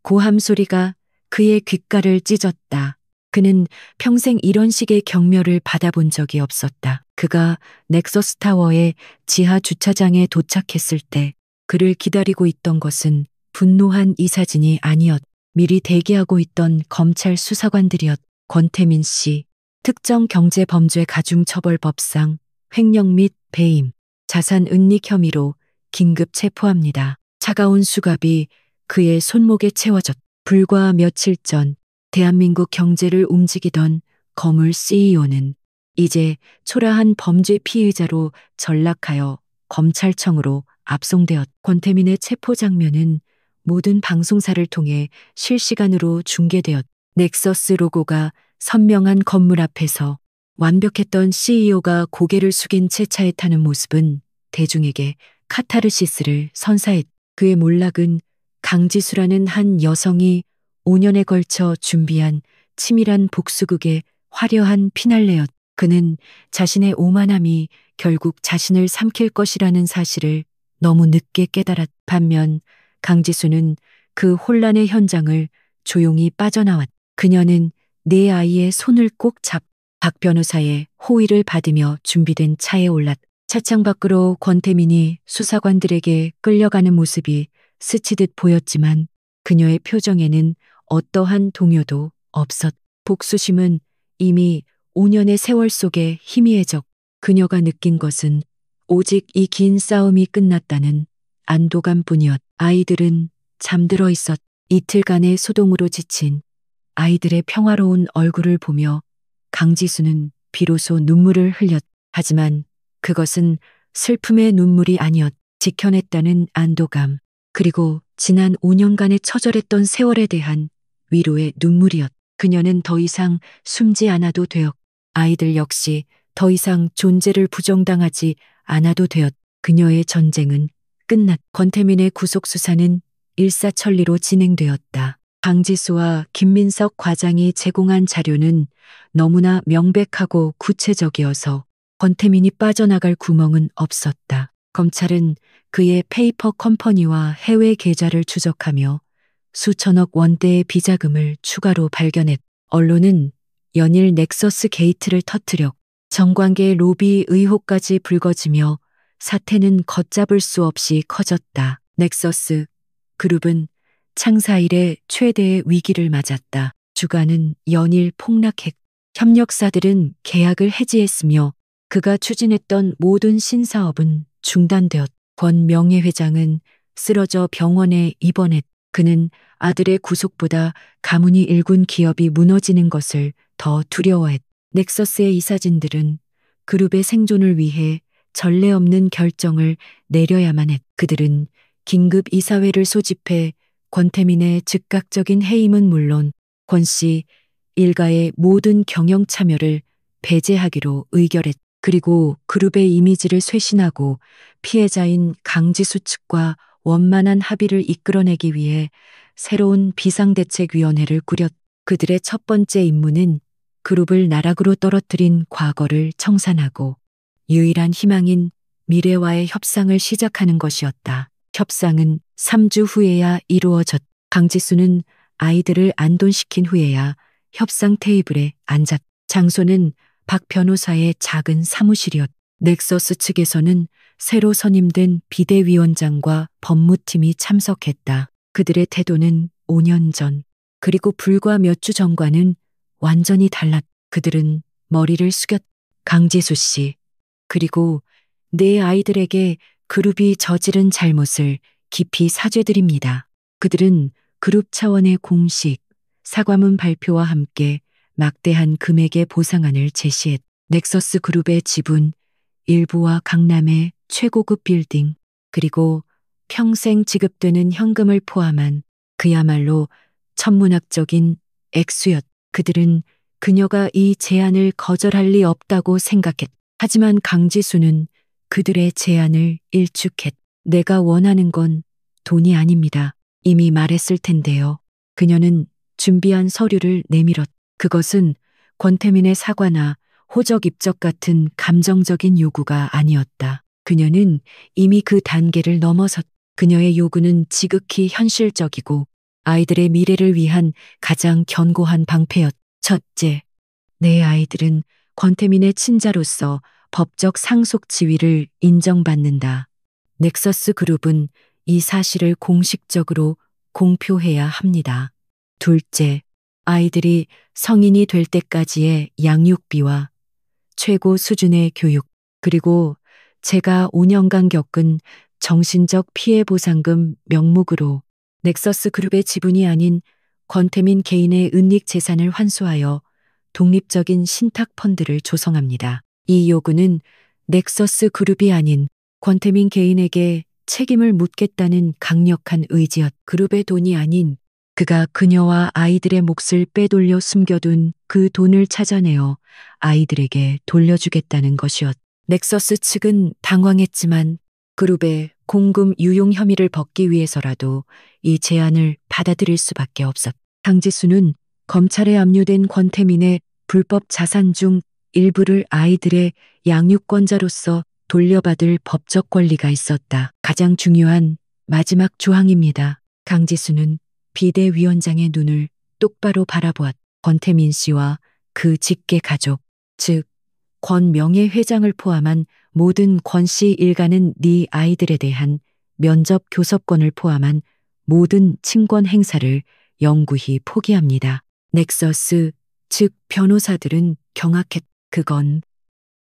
고함 소리가 그의 귓가를 찢었다. 그는 평생 이런 식의 경멸을 받아본 적이 없었다. 그가 넥서스 타워의 지하 주차장에 도착했을 때 그를 기다리고 있던 것은 분노한 이사진이 아니었. 미리 대기하고 있던 검찰 수사관들이었. 권태민 씨, 특정 경제범죄 가중처벌법상 횡령 및 배임, 자산 은닉 혐의로 긴급 체포합니다. 차가운 수갑이 그의 손목에 채워졌. 불과 며칠 전 대한민국 경제를 움직이던 거물 CEO는 이제 초라한 범죄 피의자로 전락하여 검찰청으로 압송되었. 권태민의 체포 장면은 모든 방송사를 통해 실시간으로 중계되었. 넥서스 로고가 선명한 건물 앞에서 완벽했던 CEO가 고개를 숙인 채 차에 타는 모습은 대중에게 카타르시스를 선사했. 그의 몰락은 강지수라는 한 여성이 5년에 걸쳐 준비한 치밀한 복수극의 화려한 피날레였. 그는 자신의 오만함이 결국 자신을 삼킬 것이라는 사실을 너무 늦게 깨달았. 반면 강지수는 그 혼란의 현장을 조용히 빠져나왔. 그녀는 내 아이의 손을 꼭 잡. 박 변호사의 호의를 받으며 준비된 차에 올랐. 차창 밖으로 권태민이 수사관들에게 끌려가는 모습이 스치듯 보였지만 그녀의 표정에는 어떠한 동요도 없었. 복수심은 이미 5년의 세월 속에 희미해졌. 그녀가 느낀 것은 오직 이 긴 싸움이 끝났다는 안도감뿐이었. 아이들은 잠들어 있었. 이틀간의 소동으로 지친 아이들의 평화로운 얼굴을 보며 강지수는 비로소 눈물을 흘렸. 하지만 그것은 슬픔의 눈물이 아니었. 지켜냈다는 안도감, 그리고 지난 5년간의 처절했던 세월에 대한 위로의 눈물이었. 그녀는 더 이상 숨지 않아도 되었. 아이들 역시 더 이상 존재를 부정당하지 않아도 되었. 그녀의 전쟁은 끝났. 권태민의 구속수사는 일사천리로 진행되었다. 강지수와 김민석 과장이 제공한 자료는 너무나 명백하고 구체적이어서 권태민이 빠져나갈 구멍은 없었다. 검찰은 그의 페이퍼 컴퍼니와 해외 계좌를 추적하며 수천억 원대의 비자금을 추가로 발견했. 언론은 연일 넥서스 게이트를 터뜨려 정관계 로비 의혹까지 불거지며 사태는 걷잡을 수 없이 커졌다. 넥서스 그룹은 창사 이래 최대의 위기를 맞았다. 주가는 연일 폭락했. 협력사들은 계약을 해지했으며 그가 추진했던 모든 신사업은 중단되었. 권 명예회장은 쓰러져 병원에 입원했. 그는 아들의 구속보다 가문이 일군 기업이 무너지는 것을 더 두려워했. 넥서스의 이사진들은 그룹의 생존을 위해 전례 없는 결정을 내려야만 했. 그들은 긴급 이사회를 소집해 권태민의 즉각적인 해임은 물론 권 씨 일가의 모든 경영 참여를 배제하기로 의결했. 그리고 그룹의 이미지를 쇄신하고 피해자인 강지수 측과 원만한 합의를 이끌어내기 위해 새로운 비상대책위원회를 꾸렸. 그들의 첫 번째 임무는 그룹을 나락으로 떨어뜨린 과거를 청산하고 유일한 희망인 미래와의 협상을 시작하는 것이었다. 협상은 3주 후에야 이루어졌. 강지수는 아이들을 안돈시킨 후에야 협상 테이블에 앉았. 장소는 박 변호사의 작은 사무실이었다. 넥서스 측에서는 새로 선임된 비대위원장과 법무팀이 참석했다. 그들의 태도는 5년 전, 그리고 불과 몇 주 전과는 완전히 달랐다. 그들은 머리를 숙였다. 강지수 씨, 그리고 내 아이들에게 그룹이 저지른 잘못을 깊이 사죄드립니다. 그들은 그룹 차원의 공식 사과문 발표와 함께 막대한 금액의 보상안을 제시했다. 넥서스 그룹의 지분 일부와 강남의 최고급 빌딩, 그리고 평생 지급되는 현금을 포함한 그야말로 천문학적인 액수였다. 그들은 그녀가 이 제안을 거절할 리 없다고 생각했다. 하지만 강지수는 그들의 제안을 일축했다. 내가 원하는 건 돈이 아닙니다. 이미 말했을 텐데요. 그녀는 준비한 서류를 내밀었다. 그것은 권태민의 사과나 호적 입적 같은 감정적인 요구가 아니었다. 그녀는 이미 그 단계를 넘어섰다. 그녀의 요구는 지극히 현실적이고 아이들의 미래를 위한 가장 견고한 방패였다. 첫째, 내 아이들은 권태민의 친자로서 법적 상속 지위를 인정받는다. 넥서스 그룹은 이 사실을 공식적으로 공표해야 합니다. 둘째, 아이들이 성인이 될 때까지의 양육비와 최고 수준의 교육, 그리고 제가 5년간 겪은 정신적 피해 보상금 명목으로 넥서스 그룹의 지분이 아닌 권태민 개인의 은닉 재산을 환수하여 독립적인 신탁 펀드를 조성합니다. 이 요구는 넥서스 그룹이 아닌 권태민 개인에게 책임을 묻겠다는 강력한 의지였. 그룹의 돈이 아닌 그가 그녀와 아이들의 몫을 빼돌려 숨겨둔 그 돈을 찾아내어 아이들에게 돌려주겠다는 것이었. 넥서스 측은 당황했지만 그룹의 공금 유용 혐의를 벗기 위해서라도 이 제안을 받아들일 수밖에 없었. 강지수는 검찰에 압류된 권태민의 불법 자산 중 일부를 아이들의 양육권자로서 돌려받을 법적 권리가 있었다. 가장 중요한 마지막 조항입니다. 강지수는 비대위원장의 눈을 똑바로 바라보았. 권태민 씨와 그 직계 가족, 즉 권 명예회장을 포함한 모든 권 씨 일가는 네 아이들에 대한 면접 교섭권을 포함한 모든 친권 행사를 영구히 포기합니다. 넥서스, 즉 변호사들은 경악했. 그건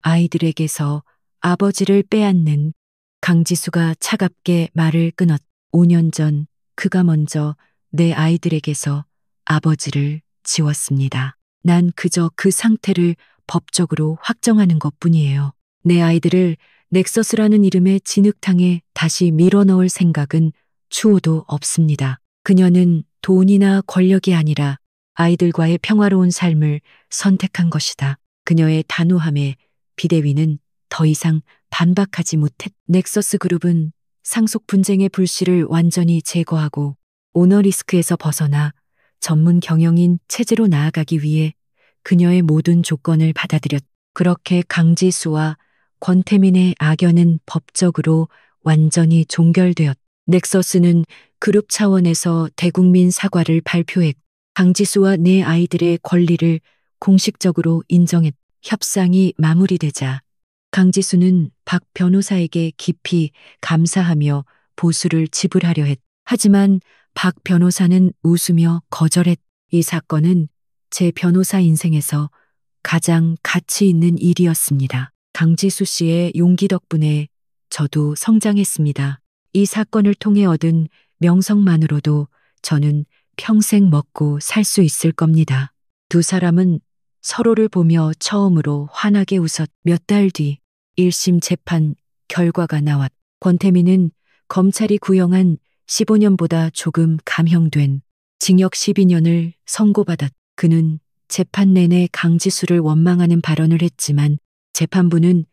아이들에게서 아버지를 빼앗는. 강지수가 차갑게 말을 끊었. 5년 전 그가 먼저 내 아이들에게서 아버지를 지웠습니다. 난 그저 그 상태를 법적으로 확정하는 것뿐이에요. 내 아이들을 넥서스라는 이름의 진흙탕에 다시 밀어넣을 생각은 추호도 없습니다. 그녀는 돈이나 권력이 아니라 아이들과의 평화로운 삶을 선택한 것이다. 그녀의 단호함에 비대위는 더 이상 반박하지 못했. 넥서스 그룹은 상속 분쟁의 불씨를 완전히 제거하고 오너리스크에서 벗어나 전문 경영인 체제로 나아가기 위해 그녀의 모든 조건을 받아들였. 그렇게 강지수와 권태민의 악연은 법적으로 완전히 종결되었. 넥서스는 그룹 차원에서 대국민 사과를 발표했. 강지수와 내 아이들의 권리를 공식적으로 인정했. 협상이 마무리되자 강지수는 박 변호사에게 깊이 감사하며 보수를 지불하려 했. 하지만 박 변호사는 웃으며 거절했. 이 사건은 제 변호사 인생에서 가장 가치 있는 일이었습니다. 강지수 씨의 용기 덕분에 저도 성장했습니다. 이 사건을 통해 얻은 명성만으로도 저는 평생 먹고 살 수 있을 겁니다. 두 사람은 서로를 보며 처음으로 환하게 웃었. 몇 달 뒤 1심 재판 결과가 나왔. 권태민은 검찰이 구형한 15년보다 조금 감형된 징역 12년을 선고받았. 그는 재판 내내 강지수를 원망하는 발언을 했지만 재판부는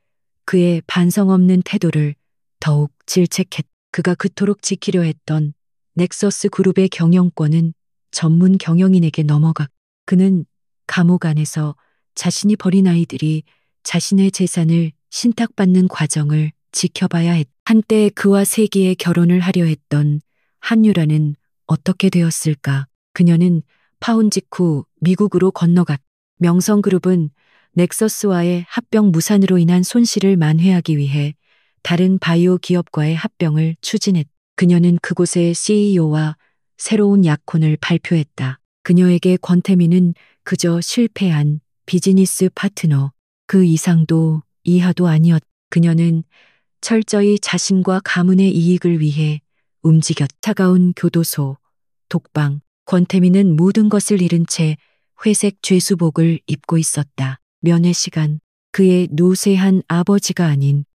그의 반성 없는 태도를 더욱 질책했. 그가 그토록 지키려 했던 넥서스 그룹의 경영권은 전문 경영인에게 넘어가. 그는 감옥 안에서 자신이 버린 아이들이 자신의 재산을 신탁받는 과정을 지켜봐야 했. 한때 그와 세기의 결혼을 하려 했던 한유라는 어떻게 되었을까? 그녀는 파혼 직후 미국으로 건너갔. 명성그룹은 넥서스와의 합병 무산으로 인한 손실을 만회하기 위해 다른 바이오 기업과의 합병을 추진했다. 그녀는 그곳의 CEO와 새로운 약혼을 발표했다. 그녀에게 권태민은 그저 실패한 비즈니스 파트너, 그 이상도 이하도 아니었다. 그녀는 철저히 자신과 가문의 이익을 위해 움직였다. 차가운 교도소, 독방, 권태민은 모든 것을 잃은 채 회색 죄수복을 입고 있었다. 면회 시간, 그의 노쇠한 아버지가 아닌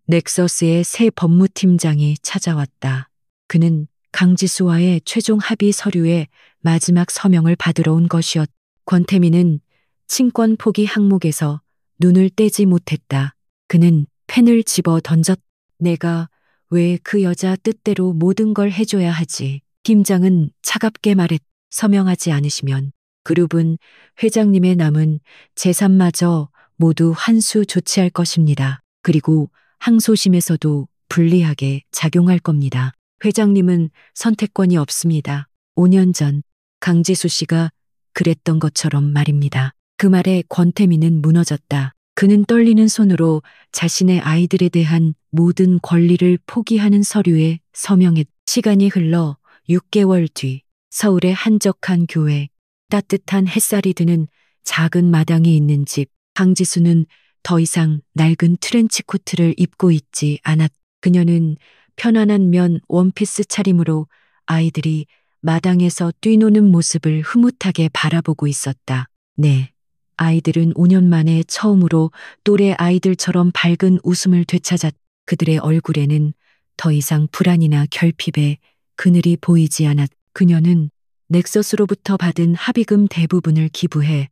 넥서스의 새 법무팀장이 찾아왔다. 그는 강지수와의 최종 합의 서류의 마지막 서명을 받으러 온 것이었다. 권태민은 친권 포기 항목에서 눈을 떼지 못했다. 그는 펜을 집어 던졌다. 내가 왜 그 여자 뜻대로 모든 걸 해줘야 하지? 팀장은 차갑게 말했다. 서명하지 않으시면 그룹은 회장님의 남은 재산마저 모두 환수 조치할 것입니다. 그리고 항소심에서도 불리하게 작용할 겁니다. 회장님은 선택권이 없습니다. 5년 전 강지수 씨가 그랬던 것처럼 말입니다. 그 말에 권태민은 무너졌다. 그는 떨리는 손으로 자신의 아이들에 대한 모든 권리를 포기하는 서류에 서명했다. 시간이 흘러 6개월 뒤 서울의 한적한 교회, 따뜻한 햇살이 드는 작은 마당이 있는 집, 강지수는 더 이상 낡은 트렌치 코트를 입고 있지 않았다. 그녀는 편안한 면 원피스 차림으로 아이들이 마당에서 뛰노는 모습을 흐뭇하게 바라보고 있었다. 네. 아이들은 5년 만에 처음으로 또래 아이들처럼 밝은 웃음을 되찾았다. 그들의 얼굴에는 더 이상 불안이나 결핍의 그늘이 보이지 않았다. 그녀는 넥서스로부터 받은 합의금 대부분을 기부해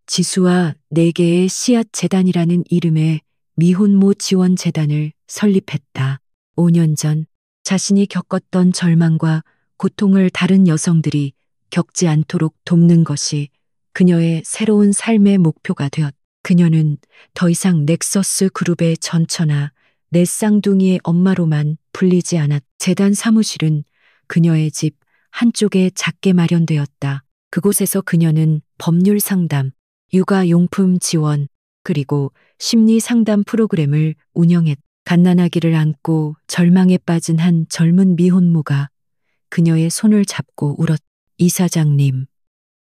지수와 4개의 씨앗 재단이라는 이름의 미혼모 지원 재단을 설립했다. 5년 전 자신이 겪었던 절망과 고통을 다른 여성들이 겪지 않도록 돕는 것이 그녀의 새로운 삶의 목표가 되었다. 그녀는 더 이상 넥서스 그룹의 전처나 내 쌍둥이의 엄마로만 불리지 않았다. 재단 사무실은 그녀의 집 한쪽에 작게 마련되었다. 그곳에서 그녀는 법률 상담, 육아용품 지원, 그리고 심리 상담 프로그램을 운영했다. 갓난아기를 안고 절망에 빠진 한 젊은 미혼모가 그녀의 손을 잡고 울었다. 이사장님,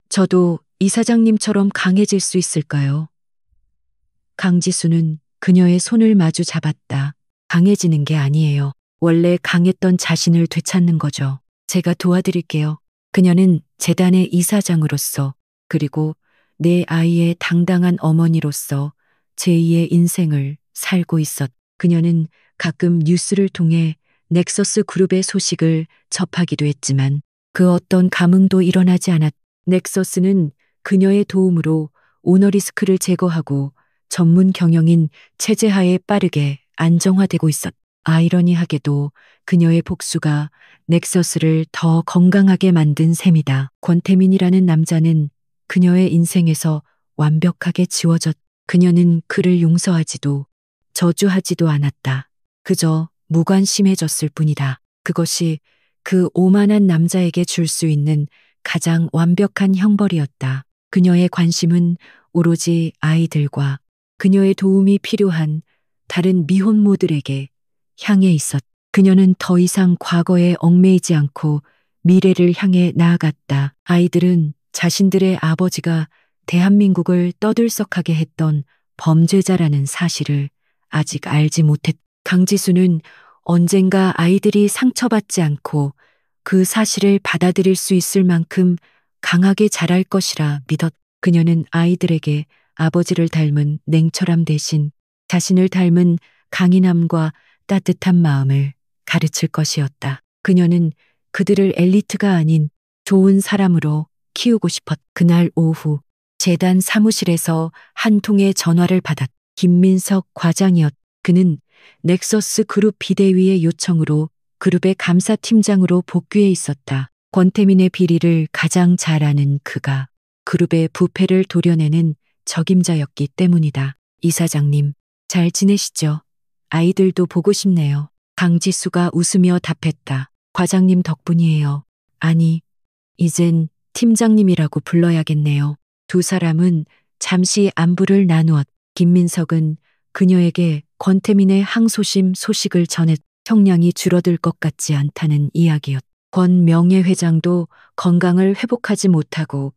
저도 이사장님처럼 강해질 수 있을까요? 강지수는 그녀의 손을 마주 잡았다. 강해지는 게 아니에요. 원래 강했던 자신을 되찾는 거죠. 제가 도와드릴게요. 그녀는 재단의 이사장으로서 그리고 내 아이의 당당한 어머니로서 제2의 인생을 살고 있었다. 그녀는 가끔 뉴스를 통해 넥서스 그룹의 소식을 접하기도 했지만 그 어떤 감흥도 일어나지 않았다. 넥서스는 그녀의 도움으로 오너리스크를 제거하고 전문 경영인 체제하에 빠르게 안정화되고 있었다. 아이러니하게도 그녀의 복수가 넥서스를 더 건강하게 만든 셈이다. 권태민이라는 남자는 그녀의 인생에서 완벽하게 지워졌다. 그녀는 그를 용서하지도 저주하지도 않았다. 그저 무관심해졌을 뿐이다. 그것이 그 오만한 남자에게 줄 수 있는 가장 완벽한 형벌이었다. 그녀의 관심은 오로지 아이들과 그녀의 도움이 필요한 다른 미혼모들에게 향해 있었다. 그녀는 더 이상 과거에 얽매이지 않고 미래를 향해 나아갔다. 아이들은 자신들의 아버지가 대한민국을 떠들썩하게 했던 범죄자라는 사실을 아직 알지 못했다. 강지수는 언젠가 아이들이 상처받지 않고 그 사실을 받아들일 수 있을 만큼 강하게 자랄 것이라 믿었다. 그녀는 아이들에게 아버지를 닮은 냉철함 대신 자신을 닮은 강인함과 따뜻한 마음을 가르칠 것이었다. 그녀는 그들을 엘리트가 아닌 좋은 사람으로 키우고 싶었다. 그날 오후 재단 사무실에서 한 통의 전화를 받았다. 김민석 과장이었다. 그는 넥서스 그룹 비대위의 요청으로 그룹의 감사팀장으로 복귀해 있었다. 권태민의 비리를 가장 잘 아는 그가 그룹의 부패를 도려내는 적임자였기 때문이다. 이사장님, 잘 지내시죠? 아이들도 보고 싶네요. 강지수가 웃으며 답했다. 과장님 덕분이에요. 아니, 이젠 팀장님이라고 불러야겠네요. 두 사람은 잠시 안부를 나누었. 김민석은 그녀에게 권태민의 항소심 소식을 전했. 형량이 줄어들 것 같지 않다는 이야기였. 권 명예회장도 건강을 회복하지 못하고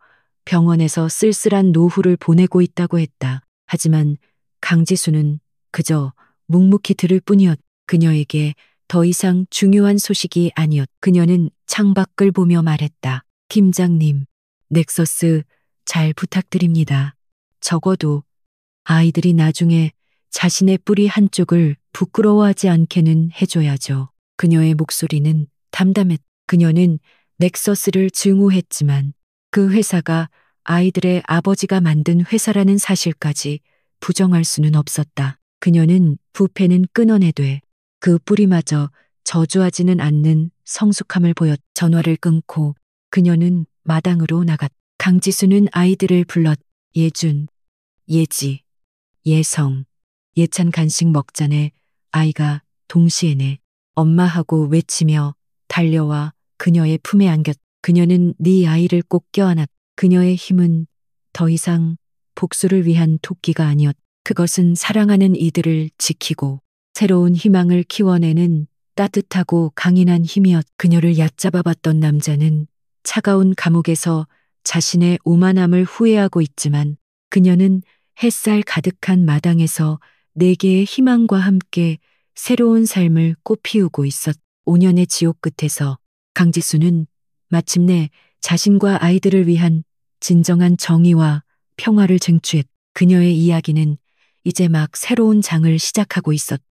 병원에서 쓸쓸한 노후를 보내고 있다고 했다. 하지만 강지수는 그저 묵묵히 들을 뿐이었. 그녀에게 더 이상 중요한 소식이 아니었. 그녀는 창밖을 보며 말했다. 팀장님, 넥서스 잘 부탁드립니다. 적어도 아이들이 나중에 자신의 뿌리 한쪽을 부끄러워하지 않게는 해줘야죠. 그녀의 목소리는 담담했. 그녀는 넥서스를 증오했지만 그 회사가 아이들의 아버지가 만든 회사라는 사실까지 부정할 수는 없었다. 그녀는 부패는 끊어내되 그 뿌리마저 저주하지는 않는 성숙함을 보였. 전화를 끊고 그녀는 마당으로 나갔. 강지수는 아이들을 불렀. 예준, 예지, 예성, 예찬 간식 먹자네. 아이가 동시에네 엄마하고 외치며 달려와 그녀의 품에 안겼. 그녀는 네 아이를 꼭 껴안았. 그녀의 힘은 더 이상 복수를 위한 도끼가 아니었. 그것은 사랑하는 이들을 지키고 새로운 희망을 키워내는 따뜻하고 강인한 힘이었. 그녀를 얕잡아봤던 남자는 차가운 감옥에서 자신의 오만함을 후회하고 있지만 그녀는 햇살 가득한 마당에서 네 개의 희망과 함께 새로운 삶을 꽃피우고 있었. 5년의 지옥 끝에서 강지수는 마침내 자신과 아이들을 위한 진정한 정의와 평화를 쟁취했. 그녀의 이야기는 이제 막 새로운 장을 시작하고 있었.